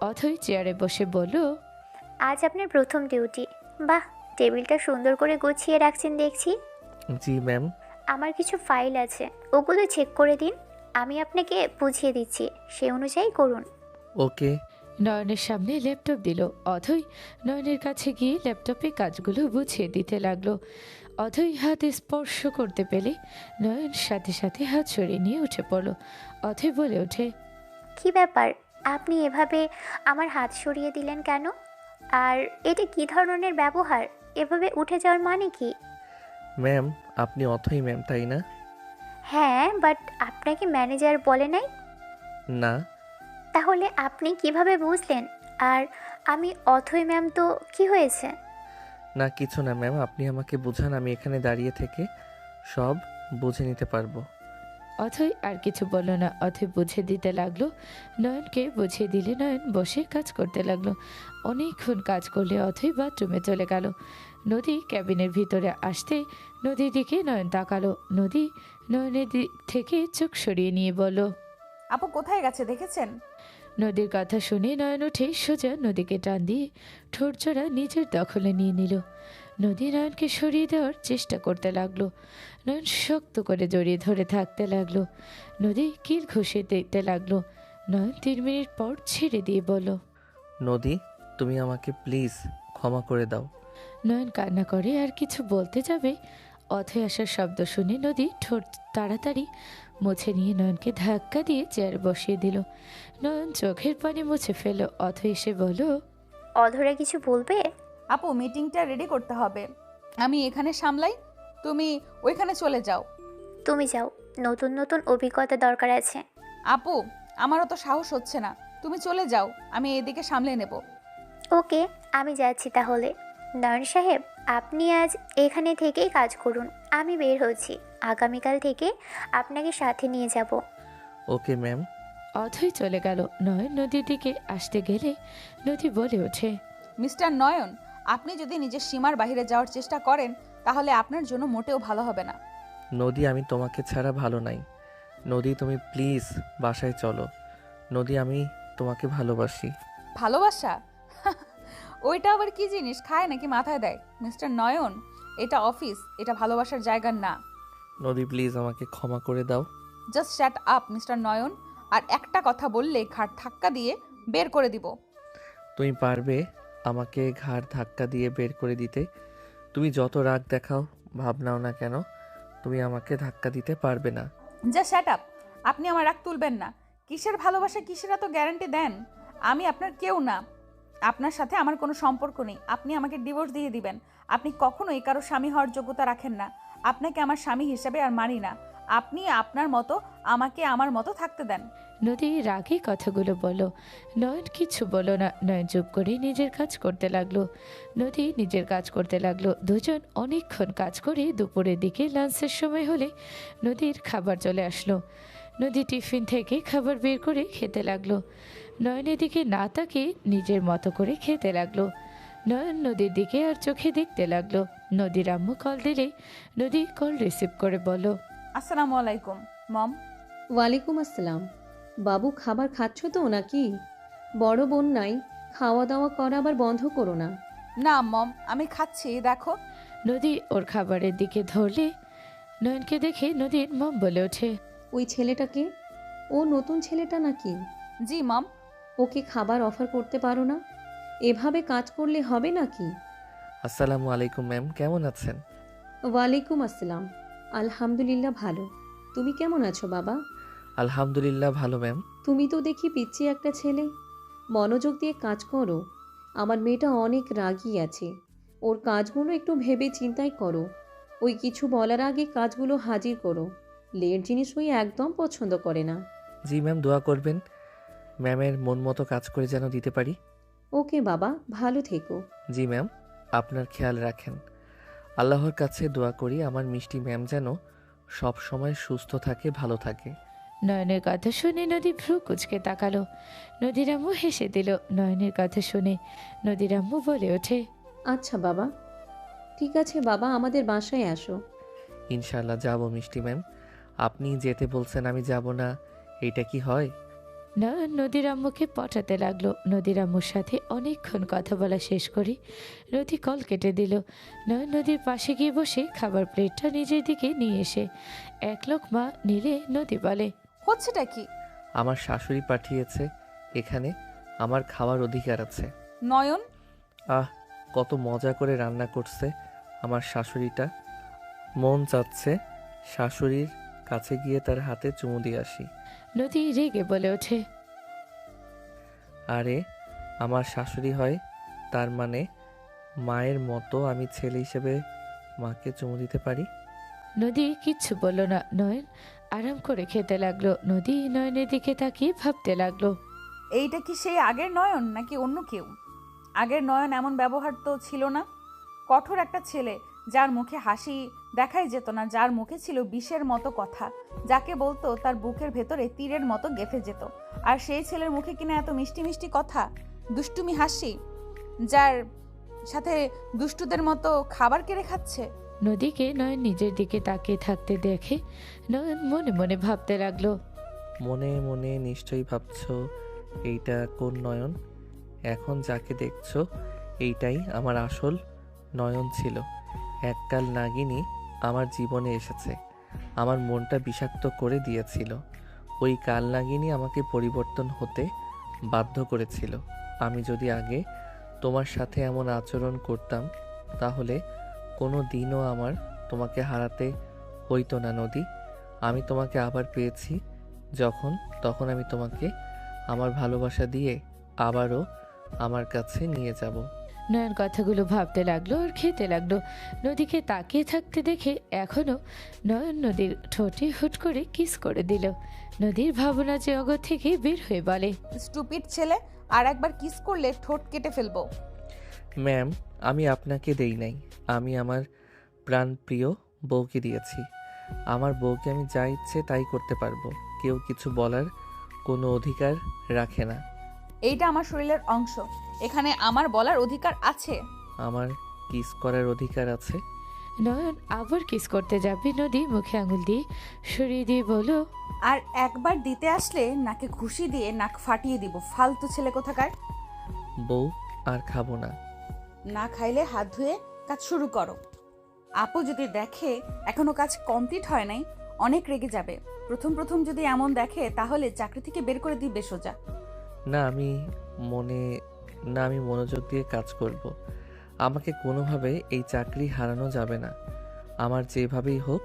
অথৈ চেয়ারে বসে বলল, আজ আপনার প্রথম ডিউটি। বাহ, টেবিলটা সুন্দর করে গুছিয়ে রাখছেন দেখছি। জি ম্যাম। আমার কিছু ফাইল আছে, ওগুলো চেক করে দিন। আমি আপনাকে বুঝিয়ে দিচ্ছি, সে অনুযায়ী করুন। ওকে। নয়নের সামনে ল্যাপটপ দিল। অথৈ নয়নের কাছে গিয়ে ল্যাপটপে কাজগুলো বুঝিয়ে দিতে লাগলো। অথৈ হাতে স্পর্শ করতে পেলে নয়ন সাথে সাথে হাত সরিয়ে নিয়ে উঠে পড়ল। অথৈ বলে ওঠে, কি ব্যাপার, আপনি এভাবে আমার হাত সরিয়ে দিলেন কেন? আর এটা কি ধরনের ব্যবহার? এভাবে উঠে যাওয়ার মানে কি? ম্যাম, আপনি অথই ম্যাম, তাই না? হ্যাঁ, বাট আপনাকে ম্যানেজার বলে নাই? না। তাহলে আপনি কিভাবে বুঝলেন? আর আমি অথই ম্যাম তো কি হয়েছে? না কিছু না ম্যাম, আপনি আমাকে বুঝান, আমি এখানে দাঁড়িয়ে থেকে সব বুঝে নিতে পারবো। অথৈ আর কিছু বলল না। অথৈ বুঝে দিতে লাগলো। নয়নকে বুঝিয়ে দিলে নয়ন বসে কাজ করতে লাগলো। অনেকক্ষণ কাজ করলে অথৈ বাথরুমে চলে গেল। নদী ক্যাবিনের ভিতরে আসতে নদীর দিকে নয়ন তাকালো। নদী নয়নের দিক থেকে চোখ সরিয়ে নিয়ে বলল, আপু কোথায় গেছে দেখেছেন? নদীর কথা শুনে নয়ন উঠে সোজা নদীকে টান দিয়ে ঠোঁটজোড়া নিজের দখলে নিয়ে নিল। নদী নয়নকে সরিয়ে দেওয়ার চেষ্টা করতে লাগলো। নয়ন শক্ত করে জড়িয়ে ধরে থাকতে লাগলো। নদী কিল ঘষে দিতে লাগলো। নয়ন 3 মিনিট পর ছেড়ে দিয়ে বলল, নদী, তুমি আমাকে প্লিজ ক্ষমা করে দাও। নয়ন কান্না করে আর কিছু বলতে যাবে, অথৈ আসার শব্দ শুনে নদী ঠোঁট তাড়াতাড়ি মুছে নিয়ে নয়নকে ধাক্কা দিয়ে চেয়ারে বসিয়ে দিল। নয়ন চোখের পানি মুছে ফেল। অথৈ এসে বলল, অধরা কিছু বলবে? আপু মিটিংটা রেডি করতে হবে, আমি এখানে সামলাই, তুমি ওইখানে চলে যাও। তুমি যাও, নতুন নতুন অভিজ্ঞতা দরকার আছে। আপু আমারও তো সাহস হচ্ছে না, তুমি চলে যাও, আমি এদিকে সামলে নেব। ওকে, আমি যাচ্ছি তাহলে। নয়ন সাহেব, আপনি আজ এখানে থেকেই কাজ করুন, আমি বের হচ্ছি। আগামীকাল থেকে আপনাকে সাথে নিয়ে যাব। Okay ma'am. অথৈ চলে গেল। নয়ন নদীর দিকে আসতে গেলে নদী বলে ওঠে, মিস্টার নয়ন, আপনি যদি নিজের সীমার বাইরে যাওয়ার চেষ্টা করেন তাহলে আপনার জন্য মোটেও ভালো হবে না। নদী, আমি তোমাকে ছাড়া ভালো নাই। নদী, তুমি প্লিজ বাসায় চলো। নদী, আমি তোমাকে ভালোবাসি। ভালোবাসা? ওইটা আবার কি জিনিস, খায় নাকি মাথায় দেয়? মিস্টার নয়ন, এটা অফিস, এটা ভালোবাসার জায়গা না। নদী প্লিজ আমাকে ক্ষমা করে দাও। জাস্ট শ্যাট আপ মিস্টার নয়ন, আর একটা কথা বললে ঘাট ধাক্কা দিয়ে বের করে দিব। তুমি পারবে আমাকে ঘাড় ধাক্কা দিয়ে বের করে দিতে? তুমি যত রাগ দেখাও ভাবনাও না কেন, তুমি আমাকে ধাক্কা দিতে পারবে না। জাস্ট শ্যাট আপ, আপনি আমার রাগ তুলবেন না। কিসের ভালোবাসা, কিসের এত গ্যারান্টি দেন? আমি আপনার কেউ না। আপনার সাথে আমার কোনো সম্পর্ক নেই। আপনি আমাকে ডিভোর্স দিয়ে দিবেন। আপনি কখনোই কারো স্বামী হওয়ার যোগ্যতা রাখেন না। আপনাকে আমার স্বামী হিসেবে আর মানি না। আপনি আপনার মতো আমাকে আমার মতো থাকতে দেন। নদী রাগে কথাগুলো বলো। নয়ন কিছু বলো না। নয়ন চুপ করে নিজের কাজ করতে লাগলো। নদী নিজের কাজ করতে লাগলো। দুজন অনেকক্ষণ কাজ করে দুপুরের দিকে লাঞ্চের সময় হলে নদীর খাবার চলে আসলো। নদী টিফিন থেকে খাবার বের করে খেতে লাগলো। নয়নের দিকে না তাকিয়ে নিজের মতো করে খেতে লাগলো। নয়ন নদীর দিকে আর চোখে দেখতে লাগলো। নদীর আম্মু কল দিলে নদী কল রিসিভ করে বলো, আসসালামু আলাইকুম মম। ওয়ালাইকুম আসসালাম। বাবু খাবার খাচ্ছ তো নাকি? বড় বোন নাই, খাওয়া দাওয়া করা আবার বন্ধ করো না। না মম, আমি খাচ্ছি, দেখো। নদী ওর খাবারের দিকে ধরলে নয়নকে দেখে নদীর মম বলে ওঠে, ওই ছেলেটাকে? ও নতুন ছেলেটা নাকি? জি মম। ওকে খাবার অফার করতে পারো না? এভাবে কাজ করলে হবে নাকি? আসসালামু আলাইকুম ম্যাম, কেমন আছেন? ওয়ালাইকুম আসসালাম। আলহামদুলিল্লাহ ভালো। তুমি কেমন আছো বাবা? আলহামদুলিল্লাহ ভালো ম্যাম। তুমি তো দেখি পিচ্ছি একটা ছেলে। মনোযোগ দিয়ে কাজ করো। আমার মেয়েটা অনেক রাগী আছে। ওর কাজগুলো একটু ভেবে চিন্তাই করো। ওই কিছু বলার আগে কাজগুলো হাজির করো। লেট জিনিস ওই একদম পছন্দ করে না। জি ম্যাম, দোয়া করবেন ম্যামের মন মতো কাজ করে যেন দিতে পারি। ওকে বাবা, ভালো থেকো। জি ম্যাম, আপনার খেয়াল রাখেন। আল্লাহর কাছে দোয়া করি আমার মিষ্টি ম্যাম যেন সব সময় সুস্থ থাকে, ভালো থাকে। নয়নের কথা শুনে নদী ভ্রু কুচকে তাকালো। নদীর আম্মু হেসে দিল নয়নের কথা শুনে। নদীর আম্মু বলে ওঠে, আচ্ছা বাবা, ঠিক আছে বাবা, আমাদের বাসায় আসো। ইনশাল্লাহ যাব মিষ্টি ম্যাম। আপনি যেতে বলছেন আমি যাব না, এইটা কি হয়? নয়ন নদীর আম্মুকে পটাতে লাগলো। নদীর আম্মুর সাথে অনেকক্ষণ কথা বলা শেষ করে নদী কল কেটে দিল। নয়ন নদীর পাশে গিয়ে বসে খাবার প্লেটটা নিজের দিকে নিয়ে এসে এক লোকমা নিলে নদী বলে, হচ্ছেটা কি? আমার শাশুড়ি পাঠিয়েছে এখানে, আমার খাওয়ার অধিকার আছে। নয়ন, আহ, কত মজা করে রান্না করছে আমার শাশুড়িটা। মন চাচ্ছে শাশুড়ির কাছে গিয়ে তার হাতে চুমু দিয়ে আসি। নদী রেগে বলে ওঠে, আরে আমার শাশুড়ি হয়, তার মানে মায়ের মতো আমি ছেলে হিসেবে মাকে চুমু দিতে পারি? নদী কিচ্ছু বলল না। নয়ন আরাম করে খেতে লাগলো। নদী নয়নের দিকে তাকিয়ে ভাবতে লাগলো, এইটা কি সেই আগের নয়ন নাকি অন্য কেউ? আগের নয়ন এমন ব্যবহার তো ছিল না। কঠোর একটা ছেলে, যার মুখে হাসি দেখাই যেত না, যার মুখে ছিল বিষের মতো কথা, যাকে বলতো তার বুকের ভেতরে তীরের মতো গেঁথে যেত। আর সেই ছেলের মুখে কিনা এত মিষ্টি মিষ্টি কথা, দুষ্টুমি হাসি, যার সাথে দুষ্টুদের মতো খাবার কেড়ে খাচ্ছে। নদীকে নয়ন নিজের দিকে তাকিয়ে থাকতে দেখে নয়ন মনে মনে ভাবতে লাগলো, মনে মনে নিশ্চয়ই ভাবছো এইটা কোন নয়ন? এখন যাকে দেখছো এইটাই আমার আসল নয়ন ছিল। এককাল নাগিনী আমার জীবনে এসেছে, আমার মনটা বিষাক্ত করে দিয়েছিল। ওই কাল নাগিনী আমাকে পরিবর্তন হতে বাধ্য করেছিল। আমি যদি আগে তোমার সাথে এমন আচরণ করতাম তাহলে কোনো দিনও আমার তোমাকে হারাতে হইতো না নদী। আমি তোমাকে আবার পেয়েছি যখন, তখন আমি তোমাকে আমার ভালোবাসা দিয়ে আবারও আমার কাছে নিয়ে যাব। নয়ন কথাগুলো ভাবতে লাগলো আর খেতে লাগলো। নদীকে তাকিয়ে থাকতে দেখে এখনো নয়ন নদীর ঠোঁটে হুট করে কিস করে দিল। নদীর ভাবনা জগৎ থেকে বের হয়ে বলে, স্টুপিড ছেলে, আর একবার কিস করলে ঠোঁট কেটে ফেলবো। ম্যাম, আমি আপনাকে দেই নাই, আমি আমার প্রাণপ্রিয় বউকে দিয়েছি। আমার বউকে আমি যা ইচ্ছে তাই করতে পারবো, কেউ কিছু বলার কোনো অধিকার রাখে না। এইটা আমার শরীরের অংশ, এখানে আমার বলার অধিকার আছে। আমার কিস করার অধিকার আছে। নয়ন আবার কিস করতে যাবে, নদী মুখে আঙুল দিয়ে সরিয়ে দিয়ে বলো, আর একবার দিতে আসলে নাকে ঘুষি দিয়ে নাক ফাটিয়ে দিব, ফালতু ছেলে কোথাকার। বউ আর খাবো না। না খাইলে হাত ধুয়ে কাজ শুরু করো। আপু যদি দেখে এখনো কাজ কমপ্লিট হয় নাই, অনেক রেগে যাবে। প্রথম প্রথম যদি এমন দেখে তাহলে চাকরি থেকে বের করে দিবে সোজা। না আমি মনোযোগ দিয়ে কাজ করব। আমাকে কোনোভাবে এই চাকরি হারানো যাবে না। আমার যেভাবেই হোক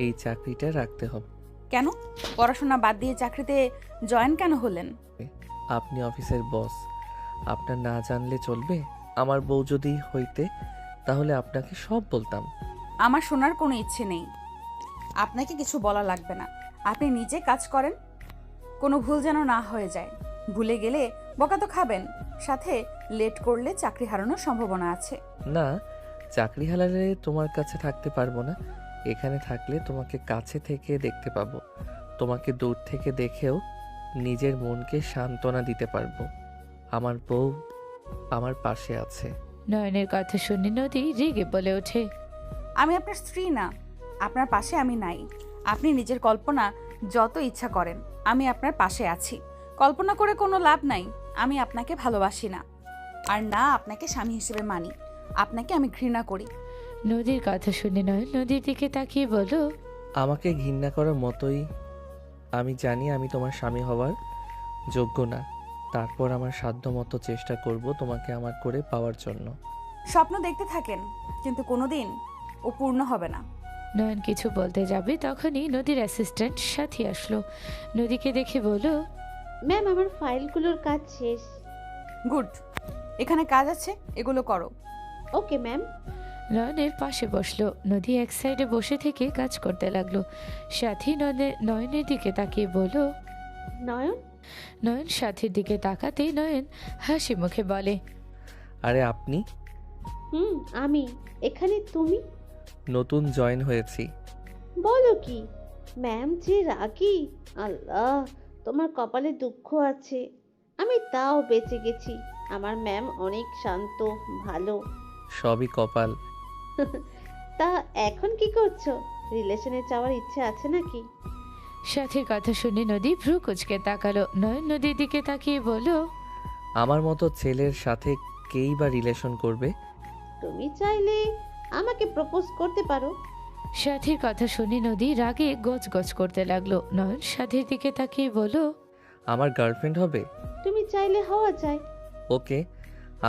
এই চাকরিটা রাখতে হবে। কেন? পড়াশোনা বাদ দিয়ে চাকরিতে জয়েন কেন হলেন? আপনি অফিসের বস, আপনার না জানলে চলবে? আমার বউ যদি হইতে তাহলে আপনাকে সব বলতাম। আমার শোনার কোনো ইচ্ছে নেই, আপনাকে কিছু বলা লাগবে না। আপনি নিজে কাজ করেন, কোনো ভুল যেন না হয়ে যায়। ভুলে গেলে বকা তো খাবেন, সাথে লেট করলে চাকরি হারানোর সম্ভাবনা আছে। না, চাকরি হারালে তোমার কাছে থাকতে পারবো না। এখানে থাকলে তোমাকে কাছে থেকে দেখতে পাবো, তোমাকে দূর থেকে দেখেও নিজের মনকে সান্ত্বনা দিতে পারবো। আমার বউ আমার পাশে আছে। নয়নের কথা শুনে নদী রেগে বলে ওঠে, আমি আপনার স্ত্রী না, আপনার পাশে আমি নাই। আপনি নিজের কল্পনা যত ইচ্ছা করেন, আমি আপনার পাশে আছি। কল্পনা করে কোনো লাভ নাই। আমি আপনাকে ভালোবাসি না, আর না আপনাকে স্বামী হিসেবে মানি। আপনাকে আমি ঘৃণা করি। নদীর কথা শুনে নয়ন নদীর দিকে তাকিয়ে বলল, আমাকে ঘৃণা করার মতোই। আমি জানি আমি তোমার স্বামী হওয়ার যোগ্য না, তারপর আমার সাধ্যমতো চেষ্টা করব তোমাকে আমার করে পাওয়ার জন্য। স্বপ্ন দেখতে থাকেন, কিন্তু কোনোদিন ও পূর্ণ হবে না। নয়ন কিছু বলতে যাবে তখনই নদীর অ্যাসিস্ট্যান্ট সাথী আসলো। নদীকে দেখে বলল, ম্যাম আমার ফাইলগুলোর কাজ শেষ। গুড, এখানে কাজ আছে, এগুলো করো। Okay ma'am. নয়নের পাশে বসলো। নদী এক সাইডে বসে থেকে কাজ করতে লাগলো। সাথী নয়নের দিকে তাকিয়ে বলল, নয়ন। নয়ন সাথীর দিকে তাকাতেই নয়ন হাসি মুখে বলে, আরে আপনি? আমি। এখানে তুমি? নতুন জয়েন হয়েছি। বলো কি ম্যাম যে রাগী! আল্লাহ, তোমার কপালে দুঃখ আছে। আমি তাও বেঁচে গেছি। আমার ম্যাম অনেক শান্ত, ভালো। সবই কপাল। তা এখন কি করছো? রিলেশনে যাওয়ার ইচ্ছে আছে নাকি? সাথীর কথা শুনে নদী ভ্রু কুচকে তাকালো। নয়ন নদীর দিকে তাকিয়ে বলল, আমার মতো ছেলের সাথে কেই বা রিলেশন করবে? তুমি চাইলে আমাকে প্রপোজ করতে পারো। সাথীর কথা শুনে নদী রাগে গজগজ করতে লাগলো। নয়ন সাথীর দিকে তাকিয়ে বলল, আমার গার্লফ্রেন্ড হবে? তুমি চাইলে হওয়া যায়। ওকে,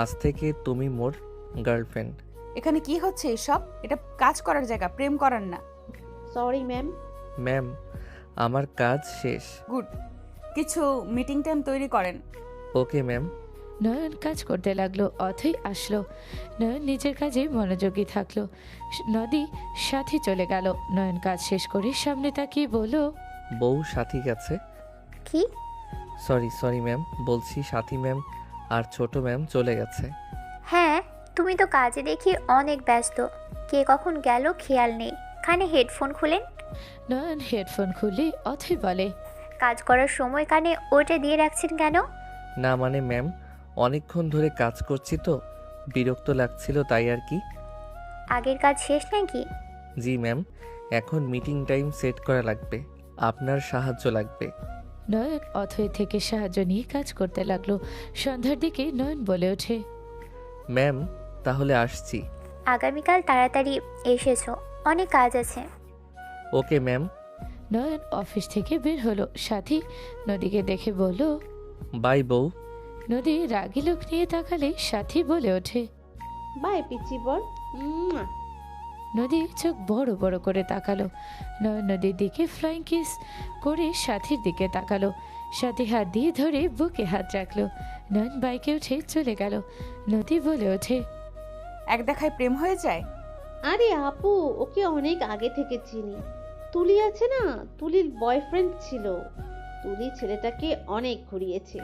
আজ থেকে তুমি মোর গার্লফ্রেন্ড। এখানে কি হচ্ছে এসব? এটা কাজ করার জায়গা, প্রেম করার না। Sorry ma'am. ম্যাম, আমার কাজ শেষ। গুড, কিছু মিটিং টাইম তৈরি করেন। Okay ma'am. নয়ন কাজ করতে লাগলো। অথই আসলো। নয়ন নিজের কাজে মনোযোগী থাকলো। নদী সাথী চলে গেল। নয়ন কাজ শেষ করে সামনে তাকিয়ে বলল, বউ সাথী গেছে। কি? সরি ম্যাম, বলছি সাথী ম্যাম আর ছোট ম্যাম চলে গেছে। হ্যাঁ, তুমি তো কাজে দেখি অনেক ব্যস্ত। কে কখন গেল খেয়াল নেই। কানে হেডফোন খুলেন। নয়ন হেডফোন খুলে অথই বলে, কাজ করার সময় কানে ওটা দিয়ে রাখছেন কেন? না মানে ম্যাম, অনেকক্ষণ ধরে কাজ করছি তো বিরক্ত লাগছিল, তাই আর কি। আগের কাজ শেষ নাকি? জি ম্যাম, এখন মিটিং টাইম সেট করা লাগবে, আপনার সাহায্য লাগবে। নয়ন অথই থেকে সাহায্য নিয়ে কাজ করতে লাগলো। সন্ধ্যার দিকে নয়ন বলে ওঠে, ম্যাম তাহলে আসছি। আগামীকাল তাড়াতাড়ি এসেছো, অনেক কাজ আছে। Okay ma'am. নয়ন অফিস থেকে বের হলো। সাথী নদীকে দেখে বলল, বাই বউ। নদী রাগী লোক নিয়ে তাকালে সাথী বলে ওঠে, বাই পিচি বর। নদী চোখ বড় বড় করে তাকালো। নয়ন নদীর দিকে ফ্লাইং কিস করে সাথীর দিকে তাকালো। সাথী হাত দিয়ে ধরে বুকে হাত রাখলো। নয়ন বাইকে উঠে চলে গেল। নদী বলে ওঠে, এক দেখায় প্রেম হয়ে যায়? আরে আপু, ওকে অনেক আগে থেকে চিনি। তুলি আছে না, তুলির বয়ফ্রেন্ড ছিল। তুলি ছেলেটাকে অনেক ঘুরিয়েছে।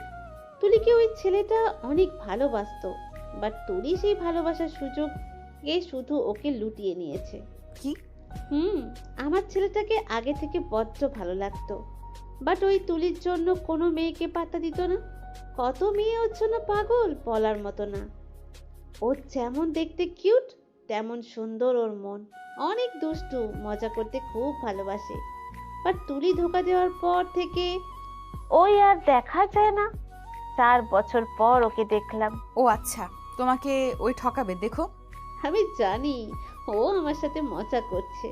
তুলিকে ওই ছেলেটা অনেক ভালোবাসতো, বাট তুলি সেই ভালোবাসার সুযোগে শুধু ওকে লুটিয়ে নিয়েছে। কি? আমার ছেলেটাকে আগে থেকে বড্ড ভালো লাগতো, বাট ওই তুলির জন্য কোনো মেয়েকে পাত্তা দিত না। কত মেয়ে ওর জন্য পাগল, বলার মতো না। ও যেমন দেখতে কিউট, তেমন সুন্দর ওর মন। অনেক দুষ্টু, মজা করতে খুব ভালোবাসে। বাট তুলি ধোকা দেওয়ার পর থেকে ওই আর দেখা যায় না। 4 বছর পর ওকে দেখলাম। ও আচ্ছা, তোমাকে ওই ঠকাবে, দেখো। আমি জানি ও আমার সাথে মজা করছে।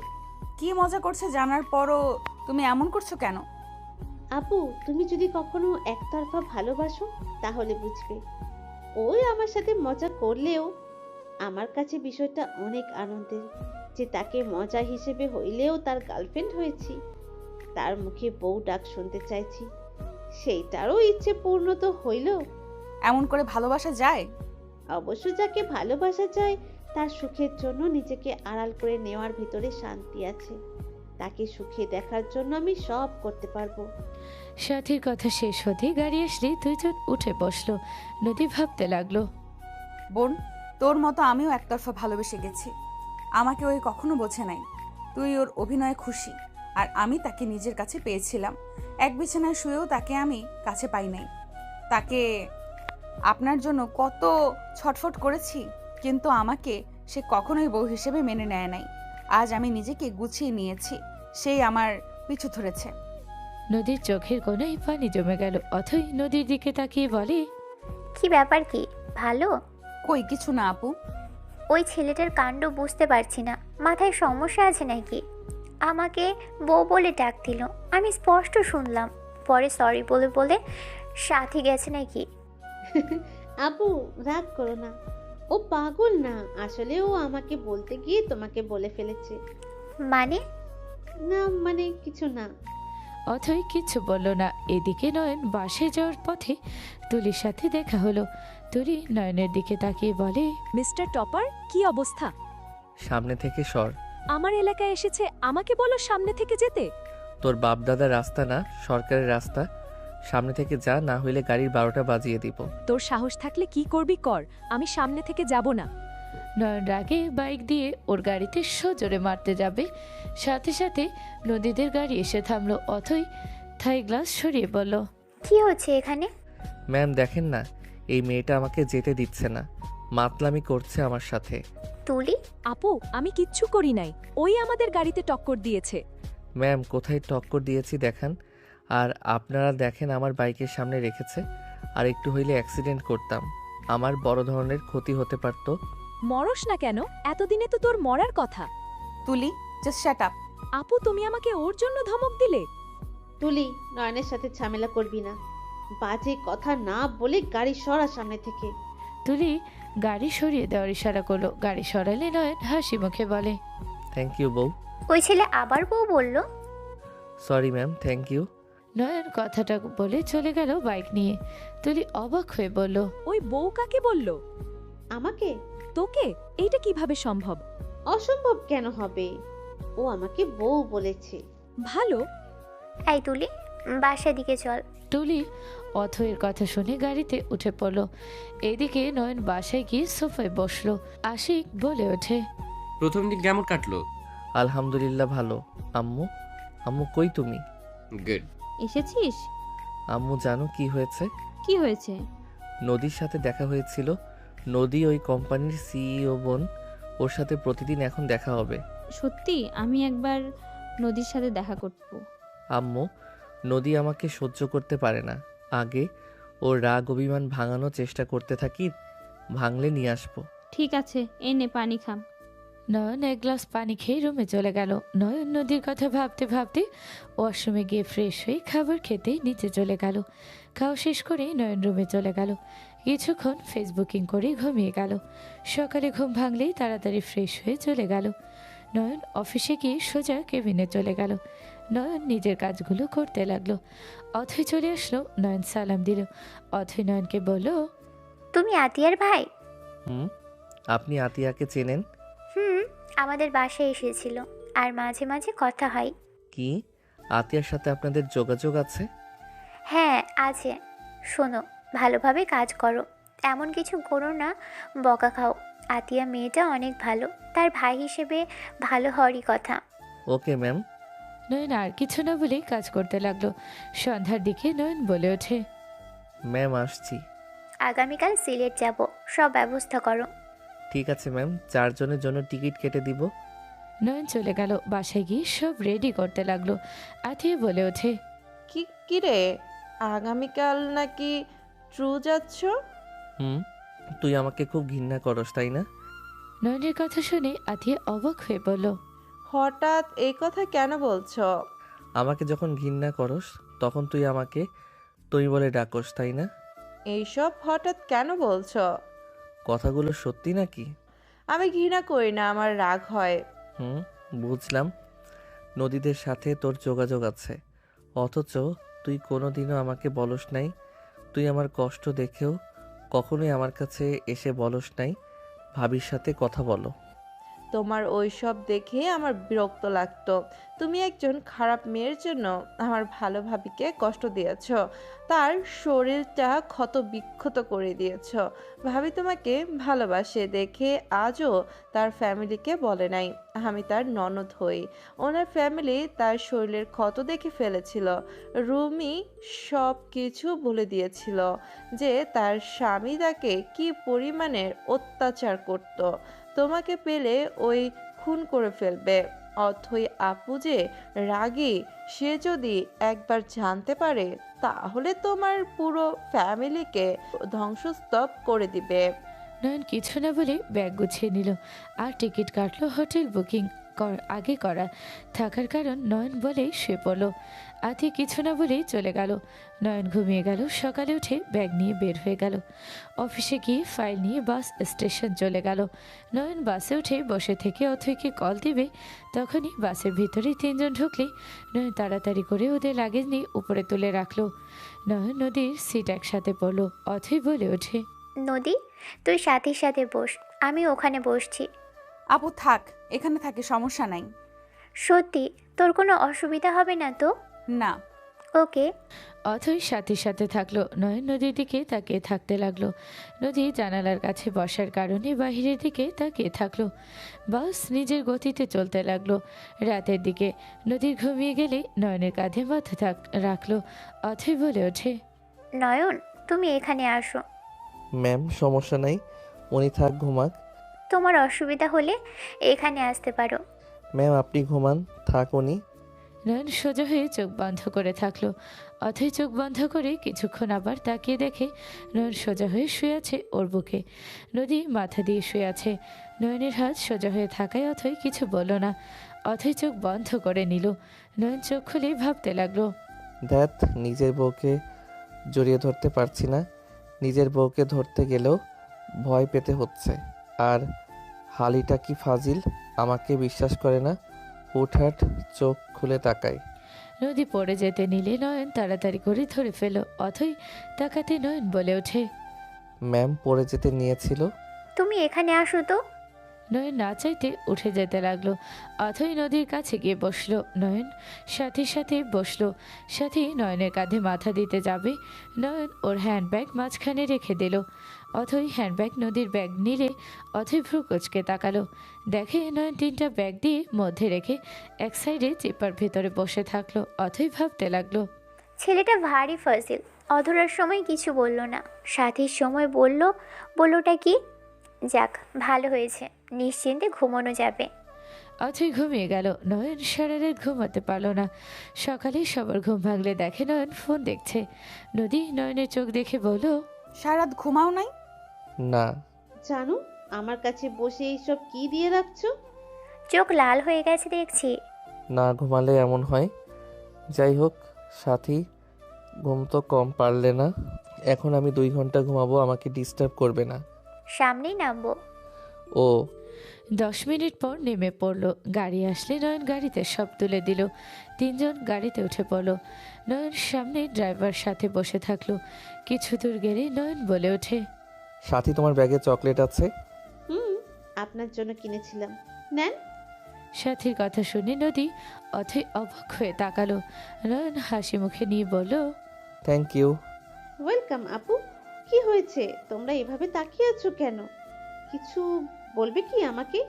কি মজা করছে জানার পরও তুমি এমন করছো কেন? আপু, তুমি যদি কখনো একতরফা ভালোবাসো তাহলে বুঝবে। ওই আমার সাথে মজা করলেও আমার কাছে বিষয়টা অনেক আনন্দের, যে তাকে মজা হিসেবে হইলেও তার গার্লফ্রেন্ড হয়েছি। তার মুখে বউ ডাক শুনতে চাইছি। সেইটারও ইচ্ছে পূর্ণ তো হইল। এমন করে ভালোবাসা যায়? অবশ্য যাকে ভালোবাসা যায় তার সুখের জন্য নিজেকে আড়াল করে নেওয়ার ভিতরে শান্তি আছে। তাকে সুখে দেখার জন্য আমি সব করতে পারবো। সাথীর কথা শেষ হতে গাড়ি আসলে দুইজন উঠে বসলো। নদী ভাবতে লাগলো, বোন, তোর মতো আমিও একতরফা ভালোবেসে গেছি। আমাকে ওই কখনো বোঝে নাই। তুই ওর অভিনয়ে খুশি, আর আমি তাকে নিজের কাছে পেয়েছিলাম। এক বিছানায় শুয়েও তাকে আমি কাছে পাই নাই। তাকে আপনার জন্য কত ছটফট করেছি, কিন্তু আমাকে সে কখনোই বউ হিসেবে মেনে নেয় নাই। আজ আমি নিজেকে গুছিয়ে নিয়েছি, সেই আমার পিছু ধরেছে। নদীর চোখের কোণায় পানি জমে গেল। অথই নদীর দিকে তাকিয়ে বলে, কি ব্যাপার, কি ভালো? কই কিছু না আপু। ওই ছেলেটার কাণ্ড বুঝতে পারছি না, মাথায় সমস্যা আছে নাকি? আমাকে বউ বলে ডাক দিল, আমি স্পষ্ট শুনলাম। পরে সরি বলে বলে সাথী গেছে নাকি? আপু রাগ করো না, ও পাগল না। আসলে ও আমাকে বলতে গিয়ে তোমাকে বলে ফেলেছে। মানে? না মানে কিছু না। অথই কিচ্ছু বলল না। এদিকে নয়ন বাসে যাওয়ার পথে তুলির সাথে দেখা হলো। তুলি নয়নের দিকে তাকিয়ে বলে, মিস্টার টপার, কি অবস্থা? সামনে থেকে সর। আমার এলাকায় এসেছে, আমাকে বলো সামনে থেকে যেতে। তোর বাপ দাদার রাস্তা না, সরকারের রাস্তা। সামনে থেকে যা, না হইলে গাড়ির 12টা বাজিয়ে দিব। তোর সাহস থাকলে কি করবি কর, আমি সামনে থেকে যাব না। নয়ন রাগে বাইক দিয়ে ওর গাড়িতে সজোরে মারতে যাবে, সাথে সাথে নদীদের গাড়ি এসে থামলো। অথই থাই গ্লাস সরিয়ে বলল, কি হচ্ছে এখানে? ম্যাম দেখেন না, এই মেয়েটা আমাকে যেতে দিচ্ছে না, মাতলামি করছে আমার সাথে। তুলি? আপু আমি কিচ্ছু করি নাই, ওই আমাদের গাড়িতে টক্কর দিয়েছে। ম্যাম কোথায় টক্কর দিয়েছি দেখান। আর আপনারা দেখেন আমার বাইকের সামনে রেখেছে, আর একটু হইলে অ্যাক্সিডেন্ট করতাম, আমার বড় ধরনের ক্ষতি হতে পারত। মরস না কেন? এতদিনে তো তোর মরার কথা। তুলি, জাস্ট শাট আপ। আপু তুমি আমাকে ওর জন্য ধমক দিলে? তুলি, নয়নের সাথে ঝামেলা করবি না। বাজে কথা না বলে গাড়ি সরা সামনে থেকে। তুলি গাড়ি সরিয়ে দেওয়ার ইশারা করলো। গাড়ি সরালে নয়ন হাসি মুখে বলে, থ্যাংক ইউ বউ। ওই ছেলে আবার বউ বলল? Sorry ma'am, thank you. Nayan কথাটা বলে চলে গেল বাইক নিয়ে। তুলি অবাক হয়ে বলল, ওই বউ কাকে বলল? আমাকে? তোকে? এইটা কিভাবে সম্ভব? অসম্ভব কেন হবে? ও আমাকে বউ বলেছে। ভালো। এই তুলি, বাসার দিকে চল। তুলি অথয়ের কথা শুনে গাড়িতে উঠে পড়ল। এদিকে নয়ন বাসায় গিয়ে সোফায় বসলো। আশিক বলে ওঠে, প্রথম দিন কেমন কাটলো? আলহামদুলিল্লাহ ভালো। আম্মু, আম্মু কই তুমি? গুড। এসেছিস? আম্মু জানো কি হয়েছে? কি হয়েছে? নদীর সাথে দেখা হয়েছিল। নদী ওই কোম্পানির সিইও বোন, ওর সাথে প্রতিদিন এখন দেখা হবে। সত্যি? আমি একবার নদীর সাথে দেখা করব। আম্মু, নদী আমাকে সহ্য করতে পারে না। আগে ওর রাগ অভিমান ভাঙানোর চেষ্টা করতে থাকি, ভাঙলে নিয়ে আসবো। ঠিক আছে, এনে পানি খাম। নয়ন এক গ্লাস পানি খেয়ে রুমে চলে গেল। নয়ন নদীর কথা ভাবতে ভাবতে ওয়াশরুমে গিয়ে ফ্রেশ হয়ে খাবার খেতে নিচে চলে গেল। খাওয়া শেষ করে নয়ন রুমে চলে গেল। কিছুক্ষণ ফেসবুকিং করে ঘুমিয়ে গেল। সকালে ঘুম ভাঙলেই তাড়াতাড়ি ফ্রেশ হয়ে চলে গেল। নয়ন অফিসে গিয়ে সোজা কেবিনে চলে গেল। নয়ন নিজের কাজগুলো করতে লাগলো। অথই চলে আসলো। নয়ন সালাম দিল। অথই নয়নকে বলল, তুমি আতিয়ার ভাই? হুম, আপনি আতিয়াকে চেনেন? আমাদের বাসায় এসেছিল, আর মাঝে মাঝে কথা হয়। কি আতিয়ার সাথে আপনাদের যোগাযোগ আছে? হ্যাঁ আছে। শোনো, ভালোভাবে কাজ করো, এমন কিছু করো না বকা খাও। আতিয়া মেয়েটা অনেক ভালো, তার ভাই হিসেবে ভালো হওয়ারই কথা। Okay ma'am. নয়ন আর কিছু না বলেই কাজ করতে লাগলো। সন্ধ্যার দিকে নয়ন বলে ওঠে, ম্যাম আসছি। আগামীকাল সিলেট যাব, সব ব্যবস্থা করো। ঠিক আছে ম্যাম, 4 জনের জন্য টিকিট কেটে দিব। নয়ন চলে গেল। বাসায় গিয়ে সব রেডি করতে লাগলো। আতিয়া বলে ওঠে, কি রে, আগামীকাল নাকি ট্রু যাচ্ছ? তুই আমাকে খুব ঘৃণা করস তাই না? নয়নের কথা শুনে আতিয়া অবাক হয়ে বলল, হঠাৎ এই কথা কেন বলছো? আমাকে যখন ঘৃণা করস তখন তুই আমাকে তুই বলে ডাকস তাই না? এইসব হঠাৎ কেন বলছো? কথাগুলো সত্যি নাকি? আমি ঘৃণা করি না, আমার রাগ হয়। বুঝলাম। নদীদের সাথে তোর যোগাযোগ আছে, অথচ তুই কোনোদিনও আমাকে বলস নাই তুই আমার কষ্ট দেখেও কখনোই আমার কাছে এসে বলস নাই ভাবির সাথে কথা বলো। তোমার ওইসব দেখে আমার বিরক্ত লাগতো। তুমি একজন খারাপ মেয়ের জন্য আমার ভালো ভাবিকে কষ্ট দিয়েছ, তার শরীরটা ক্ষত বিক্ষত করে দিয়েছ। ভাবি তোমাকে ভালোবাসে দেখে আজও তার ফ্যামিলিকে বলে নাই আমি তার ননদ হই। ওনার ফ্যামিলি তার শরীরের ক্ষত দেখে ফেলেছিল। রুমি সব কিছু বলে দিয়েছিল যে তার স্বামী তাকে কি পরিমাণের অত্যাচার করত। তোমাকে পেলে ওই খুন করে ফেলবে। অথই আপু যে রাগী, সে যদি একবার জানতে পারে তাহলে তোমার পুরো ফ্যামিলিকে ধ্বংসস্তূপ করে দিবে। নয়ন কিছু না বলে ব্যাগ গুছিয়ে নিল আর টিকিট কাটলো হোটেল বুকিং আগে করা থাকার কারণ নয়ন বলেই শুয়ে পড়ল। আতি কিছু না বলেই চলে গেল। নয়ন ঘুমিয়ে গেল। সকালে উঠে ব্যাগ নিয়ে বের হয়ে গেল। অফিসে গিয়ে ফাইল নিয়ে বাস স্টেশন চলে গেল। নয়ন বাসে উঠে বসে থেকে অথৈকে কল দিবে, তখনই বাসের ভিতরে তিনজন ঢুকলে নয়ন তাড়াতাড়ি করে ওদের লাগেজ নিয়ে উপরে তুলে রাখলো। নয়ন নদীর সিট একসাথে পড়লো। অথৈ বলে ওঠে, নদী, তুই সাথীর সাথে বস, আমি ওখানে বসছি। আপু থাক, এখানে থাকে, সমস্যা নাই। সত্যি তোর কোনো অসুবিধা হবে না তো? না। ওকে। অথৈ সাথীর সাথে থাকলো। নয়ন নদীর দিকে তাকিয়ে থাকতে লাগলো। নদী জানালার কাছে বসার কারণে বাহিরের দিকে তাকিয়ে থাকলো। বাস নিজের গতিতে চলতে লাগলো। রাতের দিকে নদীর ঘুমিয়ে গেলে নয়নের কাঁধে মাথা রাখলো। অথৈ বলে ওঠে, নয়ন, তুমি এখানে আসো। ম্যাম সমস্যা নাই, উনি থাক ঘুমাক। তোমার অসুবিধা হলে এখানে আসতে পারো। ম্যাম আপনি ঘুমান, থাক উনি। নয়ন সোজা হয়ে চোখ বন্ধ করে থাকলো। অথৈ চোখ বন্ধ করে কিছুক্ষণ আবার তাকিয়ে দেখে নয়ন সোজা হয়ে শুয়ে আছে ওর বুকে। নদী মাথা দিয়ে শুয়ে আছে। নয়নের হাত সোজা হয়ে থাকায় অথৈ কিছু বলল না। অথৈ চোখ বন্ধ করে নিল। নয়ন চোখ খুলে ভাবতে লাগলো, ধ্যাত, নিজের বউকে জড়িয়ে ধরতে পারছি না। নিজের বউকে ধরতে গেলেও ভয় পেতে হচ্ছে। আর হালিটা কি ফাজিল, আমাকে বিশ্বাস করে না। হুটহাট চোখ খুলে তাকায়। নদী পড়ে যেতে নিলে নয়ন তাড়াতাড়ি করে ধরে ফেল। অথৈ তাকাতে নয়ন বলে ওঠে, ম্যাম পড়ে যেতে নিয়েছিল। তুমি এখানে আসো তো। নয়ন না চাইতে উঠে যেতে লাগলো। অথৈ নদীর কাছে গিয়ে বসলো। নয়ন সাথীর সাথে বসলো। সাথী নয়নের কাঁধে মাথা দিতে যাবে, নয়ন ওর হ্যান্ডব্যাগ মাঝখানে রেখে দিল। অথৈ হ্যান্ডব্যাগ নদীর ব্যাগ নিলে অথৈ ভ্রু কুঁচকে তাকালো। দেখে নয়ন তিনটা ব্যাগ দিয়ে মধ্যে রেখে এক সাইডে চেপার ভেতরে বসে থাকলো। অথৈ ভাবতে লাগলো, ছেলেটা ভারী ফাজিল। অধরার সময় কিছু বলল না, সাথীর সময় বললোটা কি? যাক, ভালো হয়েছে, নিশ্চিন্তে ঘুমানো যাবে। অথৈ ঘুমিয়ে গেল। নয়ন সারা রাত ঘুমাতে পারল না। সকালে সবার ঘুম ভাঙলে দেখে নয়ন ফোন দেখছে। নদী নয়নের চোখ দেখে বলল, সারা রাত ঘুমাও নাই? না। জানো, আমার কাছে বসে এইসব কি দিয়ে রাখছো? চোখ লাল হয়ে গেছে দেখছি। না ঘুমালে এমন হয়। যাই হোক সাথী, ঘুম তো কম পারলে না। এখন আমি 2 ঘন্টা ঘুমাবো, আমাকে ডিস্টার্ব করবে না। সামনেই নামবো। ও 10 মিনিট পর নেমে পড়ল। গাড়ি আসলে নয়ন গাড়িতে সব তুলে দিল। তিনজন গাড়িতে উঠে পড়ল। নয়ন সামনে ড্রাইভার সাথে বসে থাকলো। কিছু দূর গেলে নয়ন বলে ওঠে, সাথী তোমার ব্যাগে চকলেট আছে। আপনার জন্য কিনেছিলাম, নেন। সাথীর কথা শুনে নদী অথৈ অবাক হয়ে তাকালো। নয়ন হাসি মুখে নিয়ে বলল, থ্যাংক ইউ। ওয়েলকাম আপু। কি হয়েছে, তোমরা এভাবে তাকিয়ে আছো কেন? কিছু বলবে কি আমাকে?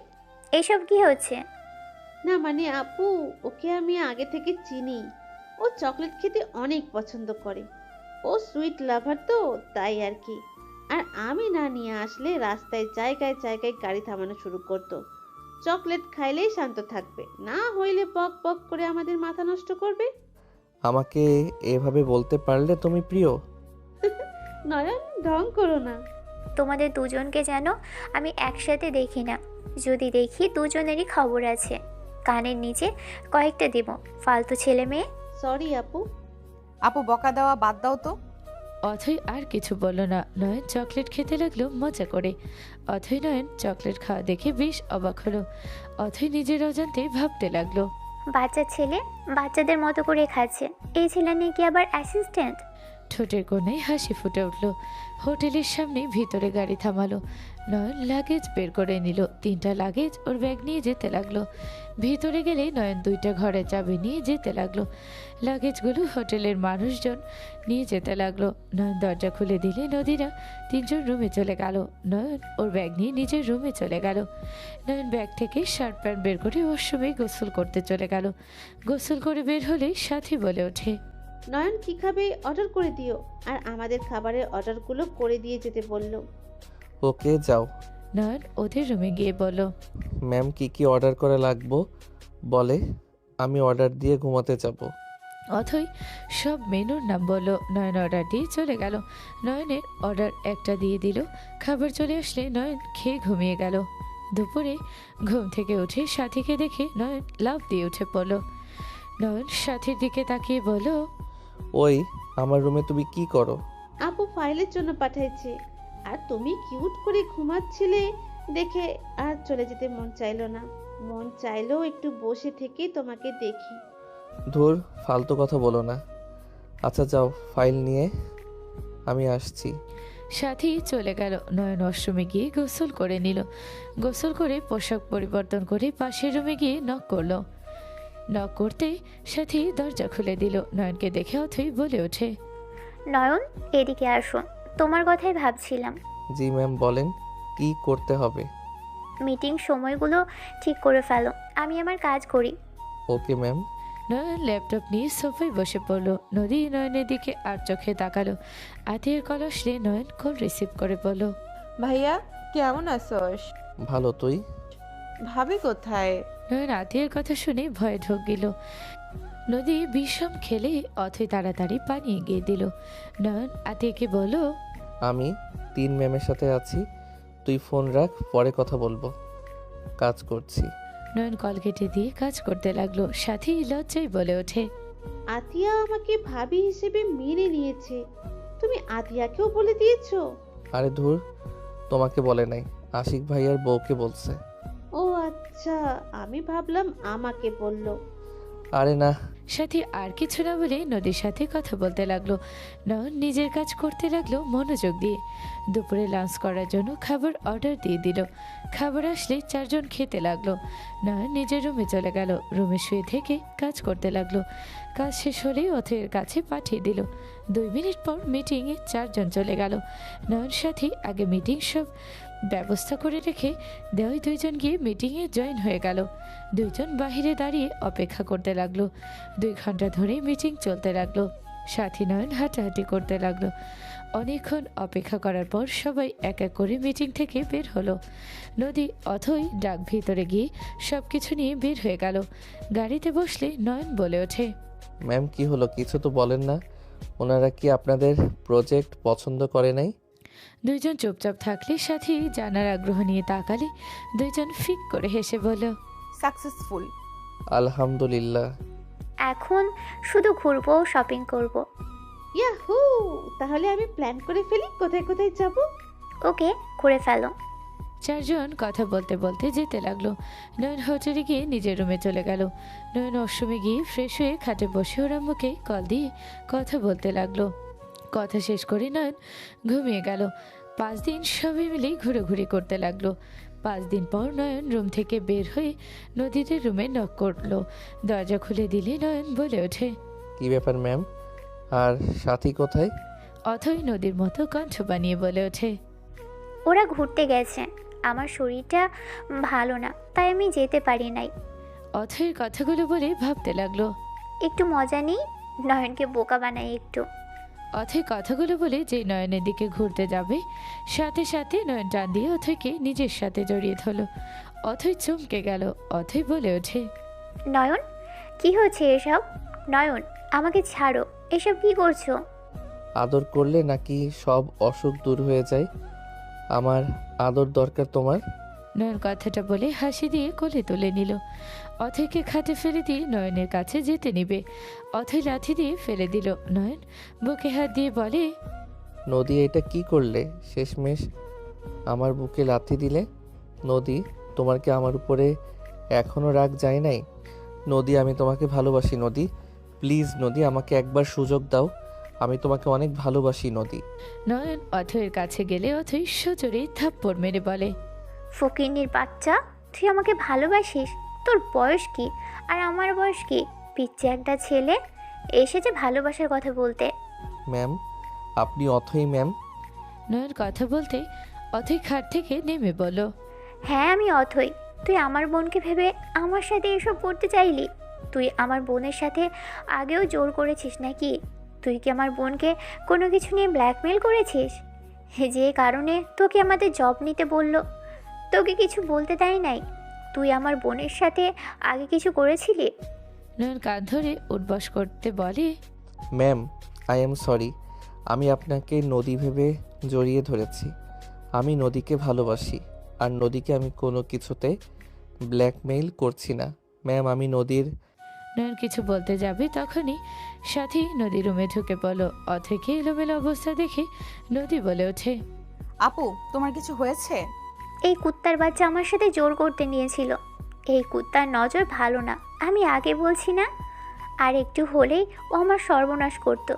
এসব কি হচ্ছে? না মানে আপু, ওকে আমি আগে থেকে চিনি। ও চকলেট খেতে অনেক পছন্দ করে। ও সুইট লাভার তো, তাই আর কি। আর আমি না নিয়ে আসলে রাস্তায় জায়গায় জায়গায় গাড়ি থামানো শুরু করতো। চকলেট খাইলেই শান্ত থাকবে, না হইলে পক পক করে আমাদের মাথা নষ্ট করবে। আমাকে এভাবে বলতে পারলে তুমি প্রিয়। নয়ন, ঢং করো না। তোমাদের দুজনকে যেন আমি একসাথে দেখি না। যদি দেখি দুজনেরই খবর আছে। কানের নিচে কয়েকটা দেব, ফালতু ছেলে মেয়ে। সরি আপু। আপু বকা দেওয়া বাদ দাও তো। অথৈ আর কিছু বলল না। নয়ন চকলেট খেতে লাগলো মজা করে। অথৈ নয়ন চকলেট খাওয়া দেখে বেশ অবাক হলো। অথৈ নিজের অজান্তে ভাবতে লাগলো, বাচ্চা ছেলে বাচ্চাদের মতো করে খাচ্ছে। এই ছেলে নাকি আবার অ্যাসিস্ট্যান্ট। ঠোঁটের কোণায় হাসি ফুটে উঠল। হোটেলের সামনে ভিতরে গাড়ি থামালো। নয়ন লাগেজ বের করে নিল। 3টা লাগেজ ওর ব্যাগ নিয়ে যেতে লাগলো। ভিতরে গেলে নয়ন 2টা ঘরের চাবি নিয়ে যেতে লাগলো। লাগেজগুলো হোটেলের মানুষজন নিয়ে যেতে লাগলো। নয়ন দরজা খুলে দিলে নদীরা 3জন রুমে চলে গেল। নয়ন ওর ব্যাগ নিয়ে নিজের রুমে চলে গেল। নয়ন ব্যাগ থেকে শার্ট প্যান্ট বের করে ওয়াশরুমে গোসল করতে চলে গেল। গোসল করে বের হলেই সাথী বলে ওঠে, নয়ন কি খাবে অর্ডার করে দিও, আর আমাদের খাবারের অর্ডারগুলো করে দিয়ে যেতে বললো। ওকে যাও। নয়ন ওদের রুমে গিয়ে বলল, ম্যাম কি কি অর্ডার করা লাগবো বলে, আমি অর্ডার দিয়ে ঘুমাতে যাব। অথই সব মেনুর নাম বলল। নয়ন অর্ডার দিয়ে চলে গেল। নয়নের অর্ডার একটা দিয়ে দিল। খাবার চলে আসলে নয়ন খেয়ে ঘুমিয়ে গেল। দুপুরে ঘুম থেকে উঠে সাথীকে দেখে নয়ন লাফ দিয়ে উঠে পড়ল। নয়ন সাথীর দিকে তাকিয়ে বলল, ওই আমার রুমে তুমি কি করো? আপু ফাইলের জন্য পাঠাইছে, আর তুমি কিউট করে ঘুমাচ্ছিলে দেখে আর চলে যেতে মন চাইলো না। মন চাইলো একটু বসে থেকে তোমাকে দেখি। ধুর, ফালতু কথা বলো না। আচ্ছা যাও, ফাইল নিয়ে আমি আসছি। সাথী চলে গেল। নয়ন ওয়াশরুমে গিয়ে গোসল করে নিল। গোসল করে পোশাক পরিবর্তন করে পাশের রুমে গিয়ে নক করলো। নক করতে সাথী দরজা খুলে দিল। নয়নকে দেখে অথই বলে ওঠে, নয়ন এদিকে আসো, তোমার কথাই ভাবছিলাম। জি ম্যাম বলেন, কি করতে হবে? মিটিং সময়গুলো ঠিক করে ফেলো, আমি আমার কাজ করি। Okay ma'am. নয়ন ল্যাপটপ নিয়ে সোফায় বসে পড়ল। নদী নয়নের দিকে আর চোখে তাকালো। আতির কল আসলে নয়ন কল রিসিভ করে বলল, ভাইয়া কেমন আছোস? ভালো, তুই? ভাবি কোথায়? নয়ন আতির কথা শুনে ভয়ে ঢোক গেল। নদী বিষম খেলে অথই তাড়াতাড়ি পানি এগিয়ে দিল। নয়ন আতিকে বলল, আমি 3 ম্যামের সাথে আছি, তুই ফোন রাখ, পরে কথা বলবো, কাজ করছি। নয়ন কল কেটে দিয়ে কাজ করতে লাগলো। সাথী লজ্জায় বলে ওঠে, আতিয়া আমাকে ভাবি হিসেবে মেনে নিয়েছে, তুমি আতিয়াকেও বলে দিয়েছো? আরে ধুর, তোমাকে বলে নাই, আশিক ভাইয়ার বউকে বলছে। ও আচ্ছা, আমি ভাবলাম আমাকে বললো। আরে না। সাথী আর কিছু না বলে নদীর সাথে কথা বলতে লাগলো। নয়ন নিজের কাজ করতে লাগলো মনোযোগ দিয়ে। দুপুরে লাঞ্চ করার জন্য খাবার অর্ডার দিয়ে দিল। খাবার আসলে 4 জন খেতে লাগলো। নয়ন নিজের রুমে চলে গেল। রুমে শুয়ে থেকে কাজ করতে লাগলো। কাজ শেষ হলেই অথয়ের কাছে পাঠিয়ে দিল। 2 মিনিট পর মিটিংয়ে 4 জন চলে গেল। নয়ন সাথী আগে মিটিং সব ব্যবস্থা করে রেখে দেওয়াই 2 জন গিয়ে মিটিংয়ে জয়েন হয়ে গেল। 2 জন বাহিরে দাঁড়িয়ে অপেক্ষা করতে লাগলো। 2 ঘন্টা ধরে মিটিং চলতে লাগলো। সাথী নয়ন হাঁটাহাঁটি করতে লাগলো। অনেকক্ষণ অপেক্ষা করার পর সবাই এক এক করে মিটিং থেকে বের হলো। নদী অথই ডাক ভিতরে গিয়ে সবকিছু নিয়ে বের হয়ে গেল। গাড়িতে বসলে নয়ন বলে ওঠে, ম্যাম কি হলো, কিছু তো বলেন না। ওনারা কি আপনাদের প্রজেক্ট পছন্দ করে নাই? 2 জন চুপচাপ থাকলে সাথী জানার আগ্রহ নিয়ে তাকালে 2 জন ফিক করে হেসে বলল, সাকসেসফুল। আলহামদুলিল্লাহ। এখন শুধু ঘুরবো, শপিং করব। ইয়াহু, তাহলে আমি প্ল্যান করে ফেলি কোথায় কোথায় যাব। ওকে, করে ফেলো। 4 জন কথা বলতে বলতে যেতে লাগলো। নয়ন হোটেলে গিয়ে নিজের রুমে চলে গেল। নয়ন ওয়াশরুমে গিয়ে ফ্রেশ হয়ে খাটে বসে ওর আম্মুকে কল দিয়ে কথা বলতে লাগলো। কথা শেষ করে নয়ন ঘুমিয়ে গেল। 5 দিন সবাই মিলে ঘুরোঘুরি করতে লাগলো। 5 দিন পর নয়ন রুম থেকে বের হয়ে নদীদের রুমে নক করলো। দরজা খুলে দিলে নয়ন বলে ওঠে, কি ব্যাপার ম্যাম, আর সাথী কোথায়? অথই নদীর মতো কণ্ঠ বানিয়ে বলে ওঠে, ওরা ঘুরতে গেছে, আমার শরীরটা ভালো না, তাই আমি যেতে পারি নাই। অথয়ের কথাগুলো বলে ভাবতে লাগলো। একটু মজা নেই, নয়নকে বোকা বানাই একটু। অথই কথাগুলো বলে যে নয়নের দিকে ঘুরতে যাবে, সাথে সাথে নয়ন টান দিয়ে অথইকে নিজের সাথে জড়িয়ে ধরল। অথই চমকে গেল। অথই বলে ওঠে, নয়ন কি হচ্ছে এসব? নয়ন আমাকে ছাড়ো, এসব কি করছো? আদর করলে নাকি সব অসুখ দূর হয়ে যায়? আমার আদর দরকার তোমার। নয়ন কথাটা বলে হাসি দিয়ে কোলে তুলে নিল। অথইকে খাটে ফেলে দিয়ে নয়নের কাছে যেতে নিবে। অথই লাথি দিয়ে ফেলে দিল। নয়ন বুকে হাত দিয়ে বলে, নদী এটা কি করলে? শেষমেশ আমার বুকে লাথি দিলে। নদী, তোমার কি আমার উপরে এখনো রাগ যায় নাই? নদী, আমি তোমাকে ভালোবাসি। নদী প্লিজ, নদী আমাকে একবার সুযোগ দাও, আমি তোমাকে অনেক ভালোবাসি নদী। নয়ন অথয়ের কাছে গেলে অথই সজোরে থাপ্পড় মেরে বলে, ফকিন্নির বাচ্চা, তুই আমাকে ভালোবাসিস? তোর বয়স কি আর আমার বয়স কি? পিচ্ছে একটা ছেলে এসেছে ভালোবাসার কথা বলতে। ম্যাম, আপনি অথই ম্যাম? নয়ন কথা বলতে অথই খাট থেকে নেমে বলল, হ্যাঁ আমি অথই। তুই আমার বোনকে ভেবে আমার সাথে এসব করতে চাইলি? তুই আমার বোনের সাথে আগেও জোর করেছিস নাকি? তুই কি আমার বোনকে কোনো কিছু নিয়ে ব্ল্যাকমেল করেছিস? যে কারণে তোকে আমাদের জব নিতে বলল, তোকে কিছু বলতে দেয় নাই? তুই আমার বোনের সাথে আগে কিছু করেছিলি? নয়ন কান ধরে উঠবস করতে বলে, ম্যাম, আই এম সরি। আমি আপনাকে নদী ভেবে জড়িয়ে ধরেছি। আমি নদীকে ভালোবাসি, আর নদীকে আমি কোনো কিছুতে ব্ল্যাকমেইল করছি না ম্যাম। আমি নদীর। নয়ন কিছু বলতে যাবে তখনই সাথী নদী রুমে ঢুকে পড়ল। অথৈকে এলোমেলো অবস্থা দেখে নদী বলে ওঠে, আপু তোমার কিছু হয়েছে? এই কুত্তার বাচ্চা আমার সাথে জোর করতে নিয়েছিল। এই কুত্তার নজর ভালো না, আমি আগে বলছি না? আর একটু হলেই ও আমার সর্বনাশ করত।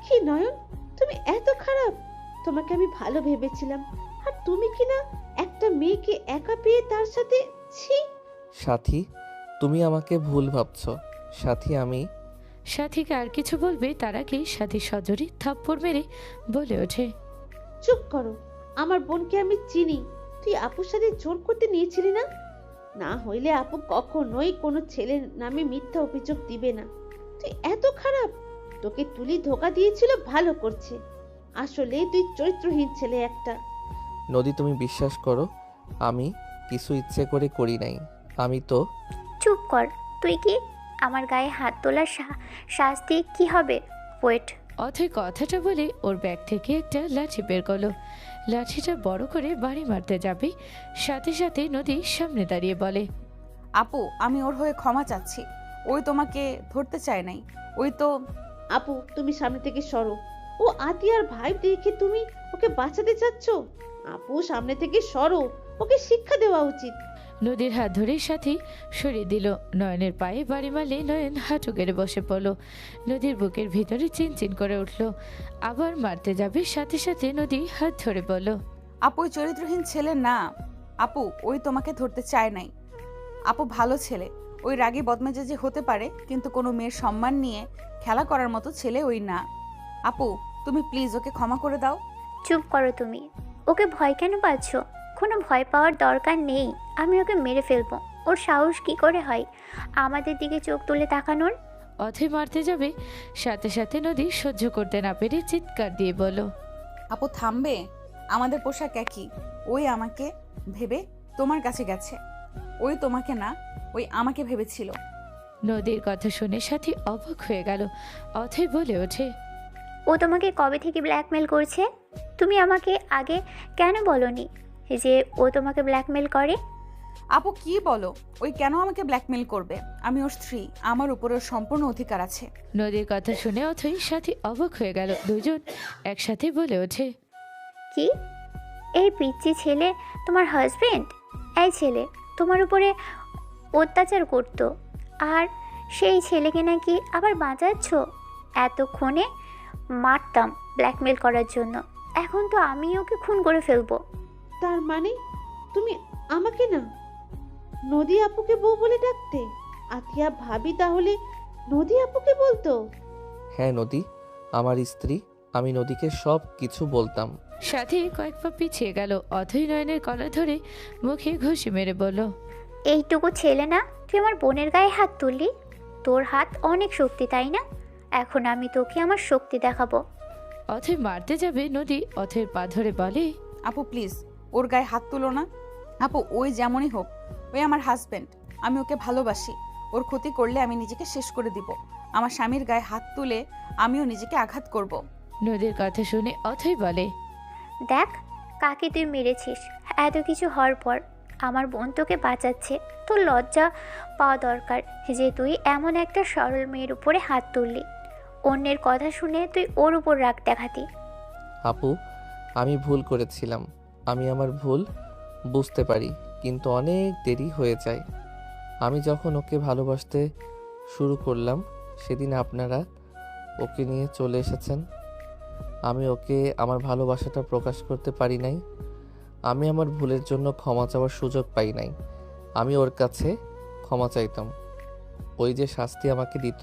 কি নয়ন, তুমি এত খারাপ? তোমাকে আমি ভালো ভেবেছিলাম, আর তুমি কি না একটা মেয়েকে একা পেয়ে তার সাথে। ছি। সাথী, তুমি আমাকে ভুল ভাবছো। সাথী, আমি। সাথীকে আর কিছু বলবে তার আগে সাথী সজোরে থাপ্পড় মেরে বলে ওঠে, চুপ করো। আমার বোনকে আমি চিনি। তুই আপুর সাথে জোর করতে নিয়েছিলি না? না হইলে আপু কখনোই কোনো ছেলের নামে মিথ্যা অভিযোগ দিবে না। তুই এত খারাপ? তোকে তুলি ধোকা দিয়েছিল, ভালো করছে। আসলে তুই চরিত্রহীন ছেলে একটা। নদী, তুমি বিশ্বাস করো, আমি কিছু ইচ্ছে করে করি নাই। আমি তো। চুপ কর। তুই কি আমার গায়ে হাত তোলার শাস্তি কি হবে? ওয়েট। অথৈ কথাটা বলে ওর ব্যাগ থেকে একটা লাঠি বের করলো। লাঠিটা বড় করে বাড়ি মারতে যাবে, সাথে সাথে নদী সামনে দাঁড়িয়ে বলে, আপু আমি ওর হয়ে ক্ষমা চাচ্ছি। ওই তোমাকে ধরতে চায় নাই। ওই তো। আপু তুমি সামনে থেকে সরো। ও আতিয়ার ভাই দেখে তুমি ওকে বাঁচাতে চাচ্ছ? আপু সামনে থেকে সরো, ওকে শিক্ষা দেওয়া উচিত। নদীর হাত ধরে সাথী সরিয়ে দিল। নয়নের পায়ে বাড়ি মারলে নয়ন হাঁটু গেড়ে বসে পড়ল। নদীর বুকের ভিতরে চিনচিন করে উঠল। আবার মারতে যাবে, সাথে সাথে নদী হাত ধরে বলল, আপু ওই চরিত্রহীন ছেলে না। আপু ওই তোমাকে ধরতে চায় নাই। আপু ভালো ছেলে। ওই রাগী বদমেজাজি হতে পারে, কিন্তু কোনো মেয়ের সম্মান নিয়ে খেলা করার মতো ছেলে ওই না। আপু তুমি প্লিজ ওকে ক্ষমা করে দাও। চুপ করো তুমি। ওকে ভয় কেন পাচ্ছ? কোনো ভয় পাওয়ার দরকার নেই। আমি ওকে মেরে ফেলবো। ওর সাহস কি করে হয় আমাদের দিকে চোখ তুলে তাকানোর? অথৈ মারতে যাবে, সাথে সাথে নদী সহ্য করতে না পেরে চিৎকার দিয়ে বলল, আপু থামবে? আমাদের পোশাক একই। ওই আমাকে ভেবে তোমার কাছে গেছে। ওই তোমাকে না, ওই আমাকে ভেবেছিল। নদীর কথা শুনে সাথী অবাক হয়ে গেল। অথৈ বলে ওঠে, ও তোমাকে কবে থেকে ব্ল্যাকমেল করছে? তুমি আমাকে আগে কেন বলনি যে ও তোমাকে ব্ল্যাকমেল করে? আপু কি বলো? ওই কেন আমাকে ব্ল্যাকমেল করবে? আমি ওর স্ত্রী, আমার উপর ওর সম্পূর্ণ অধিকার আছে। নদীর কথা শুনে অথৈ সাথী অবাক হয়ে গেল। দুজন একসাথে বলে ওঠে, কি? এই পিচ্চি ছেলে তোমার হাজবেন্ড? এই ছেলে তোমার উপরে অত্যাচার করত, আর সেই ছেলেকে নাকি আবার বাঁচাচ্ছ? এতক্ষণে মারতাম ব্ল্যাকমেল করার জন্য, এখন তো আমি ওকে খুন করে ফেলবো। তার মানে তুমি আমাকে না, নদী আপুকে বউ বলে ডাকতে? আতিয়া ভাবি তাহলে নদী আপুকে বলতো? হ্যাঁ নদী আমার স্ত্রী। আমি নদীকে সব কিছু বলতাম। সাথী কয়েক পা পিছিয়ে গেল। অথৈ নয়নের কলা ধরে মুখে ঘুষি মেরে বলল, এইটুকু ছেলে না, তুই আমার বোনের গায়ে হাত তুললি? তোর হাত অনেক শক্তি, তাই না? এখন আমি তোকে আমার শক্তি দেখাবো। অথৈ মারতে যাবে, নদী অথৈর পা ধরে বলে, আপু প্লিজ ওর গায়ে হাত তুলো না। আপু ওই যেমনই হোক, ওই আমার হাজবেন্ড। আমি ওকে ভালোবাসি। ওর ক্ষতি করলে আমি নিজেকে শেষ করে দিব। আমার স্বামীর গায়ে হাত তুলে আমিও নিজেকে আঘাত করব। নদীর কথা শুনে অথৈ বলে, দেখ কাকে তুই মেরেছিস। এত কিছু হওয়ার পর আমার বোন তোকে বাঁচাচ্ছে। তোর লজ্জা পাওয়া দরকার যে তুই এমন একটা সরল মেয়ের উপরে হাত তুললি। অন্যের কথা শুনে তুই ওর উপর রাগ দেখাতি। আপু, আমি ভুল করেছিলাম। আমি আমার ভুল বুঝতে পারি, কিন্তু অনেক দেরি হয়ে যায়। আমি যখন ওকে ভালোবাসতে শুরু করলাম, সেদিন আপনারা ওকে নিয়ে চলে এসেছেন। আমি ওকে আমার ভালোবাসাটা প্রকাশ করতে পারি নাই। আমি আমার ভুলের জন্য ক্ষমা চাওয়ার সুযোগ পাই নাই। আমি ওর কাছে ক্ষমা চাইতাম। ওই যে শাস্তি আমাকে দিত,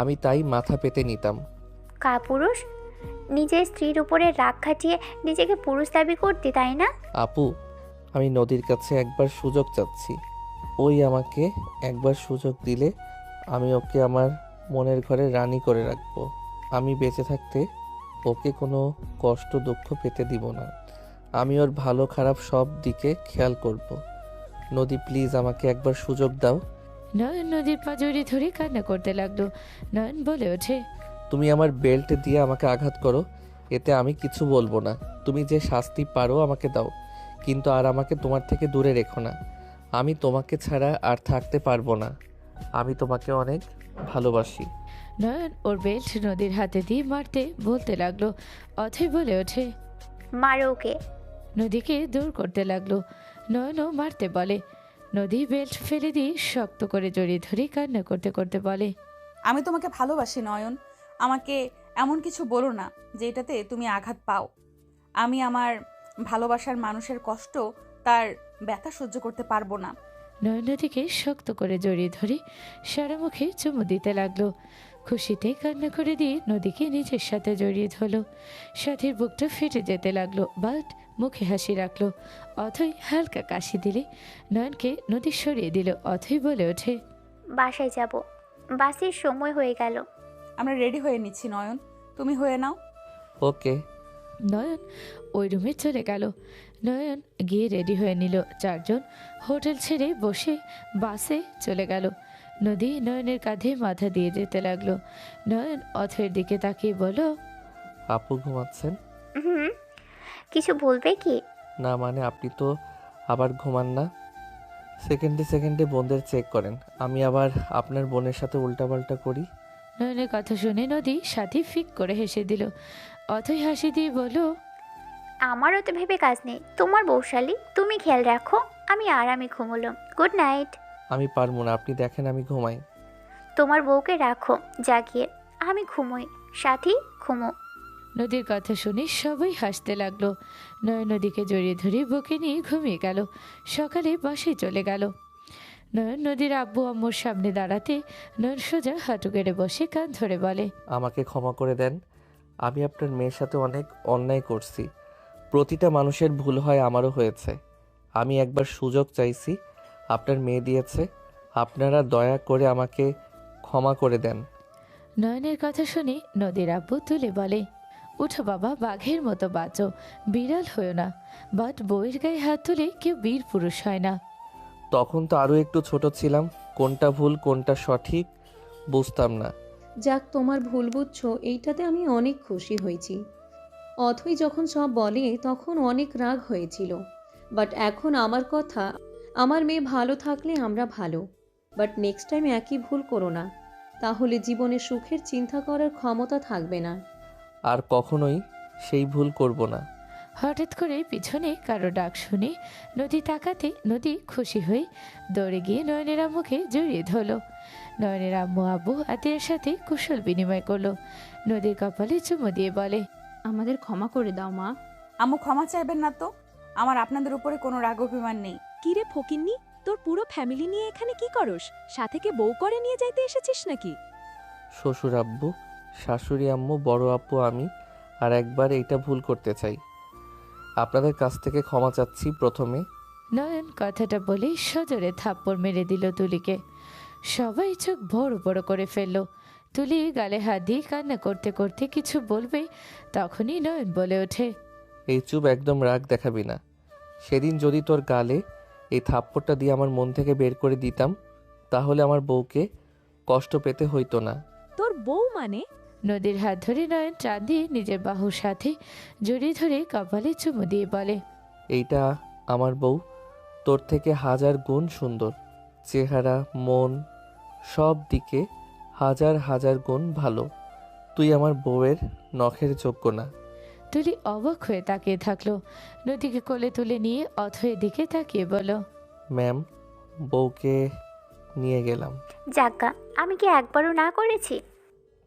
আমি তাই মাথা পেতে নিতাম। কাপুরুষ, নিজের স্ত্রীর উপরে রাগ খাটিয়ে নিজেকে পুরুষ দাবি করতে, তাই না? আপু, আমি নদীর কাছে একবার সুযোগ চাচ্ছি। ওই আমাকে একবার সুযোগ দিলে আমি ওকে আমার মনের ঘরে রানী করে রাখবো। আমি বেঁচে থাকতে ওকে কোনো কষ্ট দুঃখ পেতে দিব না। আমি ওর ভালো খারাপ সব দিকে খেয়াল করব। নদী প্লিজ আমাকে একবার সুযোগ দাও। নয়ন নদীর পা জড়িয়ে ধরে কান্না করতে লাগলো। নয়ন বলে ওঠে, তুমি আমার বেল্ট দিয়ে আমাকে আঘাত করো, এতে আমি কিছু বলবো না। তুমি যে শাস্তি পারো আমাকে দাও, কিন্তু আর আমাকে তোমার থেকে দূরে রেখো না। আমি তোমাকে ছাড়া আর থাকতে পারবো না। আমি তোমাকে অনেক ভালোবাসি। নয়ন ওর বেল্ট নদীর হাতে দিয়ে মারতে বলতে লাগলো। অথই বলে ওঠে, মারো ওকে। নদীকে দূর করতে লাগলো। নয়নও মারতে বলে। নদী বেল্ট ফেলে দিয়ে শক্ত করে জড়িয়ে ধরে কান্না করতে করতে বলে, আমি তোমাকে ভালোবাসি নয়ন। আমাকে এমন কিছু বলো না যে এটাতে তুমি আঘাত পাও। আমি আমার ভালোবাসার মানুষের কষ্ট, তার ব্যথা সহ্য করতে পারবো না। নয়ন নদীকে শক্ত করে জড়িয়ে ধরে সারা মুখে চুমু দিতে লাগলো। খুশিতে কান্না করে দিয়ে নদীকে নিজের সাথে জড়িয়ে ধরলো। সাথীর বুকটা ফেটে যেতে লাগলো, বাট মুখে হাসি রাখলো। অথই হালকা কাশি দিলে নয়নকে নদী সরিয়ে দিল। অথই বলে ওঠে, বাসায় যাব, বাসের সময় হয়ে গেল। আমরা রেডি হয়ে নিচ্ছি নয়ন, তুমি হয়ে নাও। ওকে। নয়ন ওই রুমে চলে গেল। নয়ন গিয়ে রেডি হয়ে নিল। চারজন হোটেল ছেড়ে বসে বাসে চলে গেল। নদী নয়নের কাঁধে মাথা দিয়ে যেতে লাগলো। নয়ন অথয়ের দিকে তাকিয়ে বলল, আপু ঘুমাচ্ছেন? হুম, কিছু বলবে কি? না মানে আপনি তো আবার ঘুমান না। সেকেন্ডে সেকেন্ডে বোনদের চেক করেন, আমি আবার আপনার বোনের সাথে উল্টাপাল্টা করি। নয়নের কথা শুনে নদী সাথী ফিক করে হেসে দিল। অথই হাসি দিয়ে বলল, আমারও তো ভেবে কাজ নেই, তোমার বৌশালী, তুমি খেয়াল রাখো। আমি আরামে ঘুমোলো। Good night. আমি পারবো না, আপনি দেখেন আমি ঘুমাই। তোমার বউকে রাখো জাগিয়ে, আমি ঘুমোই। সাথী ঘুমো। নদীর কথা শুনে সবাই হাসতে লাগলো। নয়ন নদীকে জড়িয়ে ধরে বুকে নিয়ে ঘুমিয়ে গেল। সকালে বাসে চলে গেল। নয়ন নদীর আব্বু আম্মুর সামনে দাঁড়াতে নয়ন সোজা হাঁটু কেড়ে বসে কান ধরে বলে, আমাকে ক্ষমা করে দেন। আমি আপনার মেয়ের সাথে অনেক অন্যায় করছি। প্রতিটা মানুষের ভুল হয়, আমারও হয়েছে। আমি একবার সুযোগ চাইছি, আপনার মেয়ে দিয়েছে। আপনারা দয়া করে আমাকে ক্ষমা করে দেন। নয়নের কথা শুনে নদীর আব্বু তুলে বলে, উঠো বাবা, বাঘের মতো বাঁচো, বিড়াল হয়েও না। বাট বউয়ের গায়ে হাত তুলে কেউ বীর পুরুষ হয় না। তখন তো আরও একটু ছোট ছিলাম, কোনটা ভুল কোনটা সঠিক বুঝতাম না। যাক, তোমার ভুল বুঝছো, এইটাতে আমি অনেক খুশি হয়েছি। অথই যখন সব বলে তখন অনেক রাগ হয়েছিল, বাট এখন আমার কথা, আমার মেয়ে ভালো থাকলে আমরা ভালো। বাট নেক্সট টাইম একই ভুল করো না, তাহলে জীবনে সুখের চিন্তা করার ক্ষমতা থাকবে না। আর কখনোই সেই ভুল করব না। হঠাৎ করে পিছনে কারো ডাক শুনে নদী তাকাতে নদী খুশি হয়ে দৌড়ে গিয়ে নয়নের আম্মুকে জড়িয়ে ধরল। নয়নের আম্মু আব্বু আত্মীয়ের সাথে কুশল বিনিময় করলো। নদীর কপালে চুমু দিয়ে বলে, আমাদের ক্ষমা করে দাও মা। আম্মু ক্ষমা চাইবেন না তো, আমার আপনাদের উপরে কোনো রাগ অভিমান নেই। কিরে ফকিন্নি, তোর পুরো ফ্যামিলি নিয়ে এখানে কি করস? সাথেকে বউ করে নিয়ে যাইতে এসেছিস নাকি? শ্বশুর আব্বু, শাশুড়ি আম্মু, বড় আপু, আমি আর একবার এইটা ভুল করতে চাই। আপনাদের কাছ থেকে ক্ষমা চাচ্ছি। প্রথমে নয়ন কথাটা বলে সজোরে থাপ্পড় মেরে দিল তুলিকে। সবাই চোখ বড় বড় করে ফেলল। তুলি গালে হাত দিয়ে কান্না করতে করতে কিছু বলবে, তখনই নয়ন বলে ওঠে, এই চুপ, একদম রাগ দেখাবি না। সেদিন যদি তোর গালে এই থাপ্পড়টা দিয়ে আমার মন থেকে বের করে দিতাম, তাহলে আমার বউকে কষ্ট পেতে হইতো না। তোর বউ মানে? নদীর হাত ধরে নয়ন টান দিয়ে নিজের বাহুর সাথে জড়িয়ে ধরে কপালে চুমু দিয়ে বলে, এইটা আমার বউ, তোর থেকে হাজার গুণ সুন্দর। চেহারা, মন, সব দিকে হাজার হাজার গুণ ভালো। তুই আমার বউয়ের নখের যোগ্য না। তুলি অবাক হয়ে তাকিয়ে থাকলো। নদীকে কোলে তুলে নিয়ে অথয়ের দিকে তাকিয়ে বলো, ম্যাম, বউকে নিয়ে গেলাম। যাজ্ঞা, আমি কি একবারও না করেছি?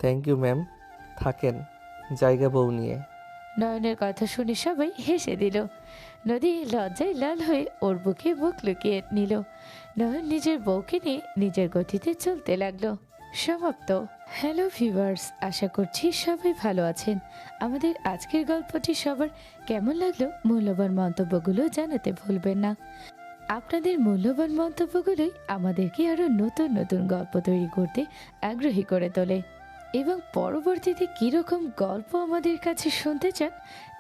Thank you ma'am. থাকেন জায়গা বউ নিয়ে। নয়নের কথা শুনে সবাই হেসে দিল। নদী লজ্জায় লাল হয়ে ওর বুকে বুক লুকিয়ে নিল। নয়ন নিজের বউকে নিয়ে নিজের গতিতে চলতে লাগলো। সমাপ্ত। হ্যালো ভিউয়ার্স, আশা করছি সবাই ভালো আছেন। আমাদের আজকের গল্পটি সবার কেমন লাগলো মূল্যবান মন্তব্যগুলো জানাতে ভুলবেন না। আপনাদের মূল্যবান মন্তব্যগুলোই আমাদেরকে আরও নতুন নতুন গল্প তৈরি করতে আগ্রহী করে তোলে এবং পরবর্তীতে কীরকম গল্প আমাদের কাছে শুনতে চান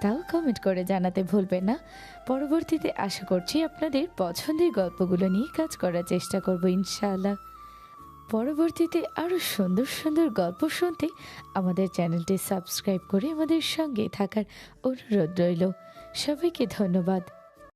তাও কমেন্ট করে জানাতে ভুলবেন না। পরবর্তীতে আশা করছি আপনাদের পছন্দের গল্পগুলো নিয়ে কাজ করার চেষ্টা করব ইনশাআল্লাহ। পরবর্তীতে আরও সুন্দর সুন্দর গল্প শুনতে আমাদের চ্যানেলটি সাবস্ক্রাইব করে আমাদের সঙ্গে থাকার অনুরোধ রইল। সবাইকে ধন্যবাদ।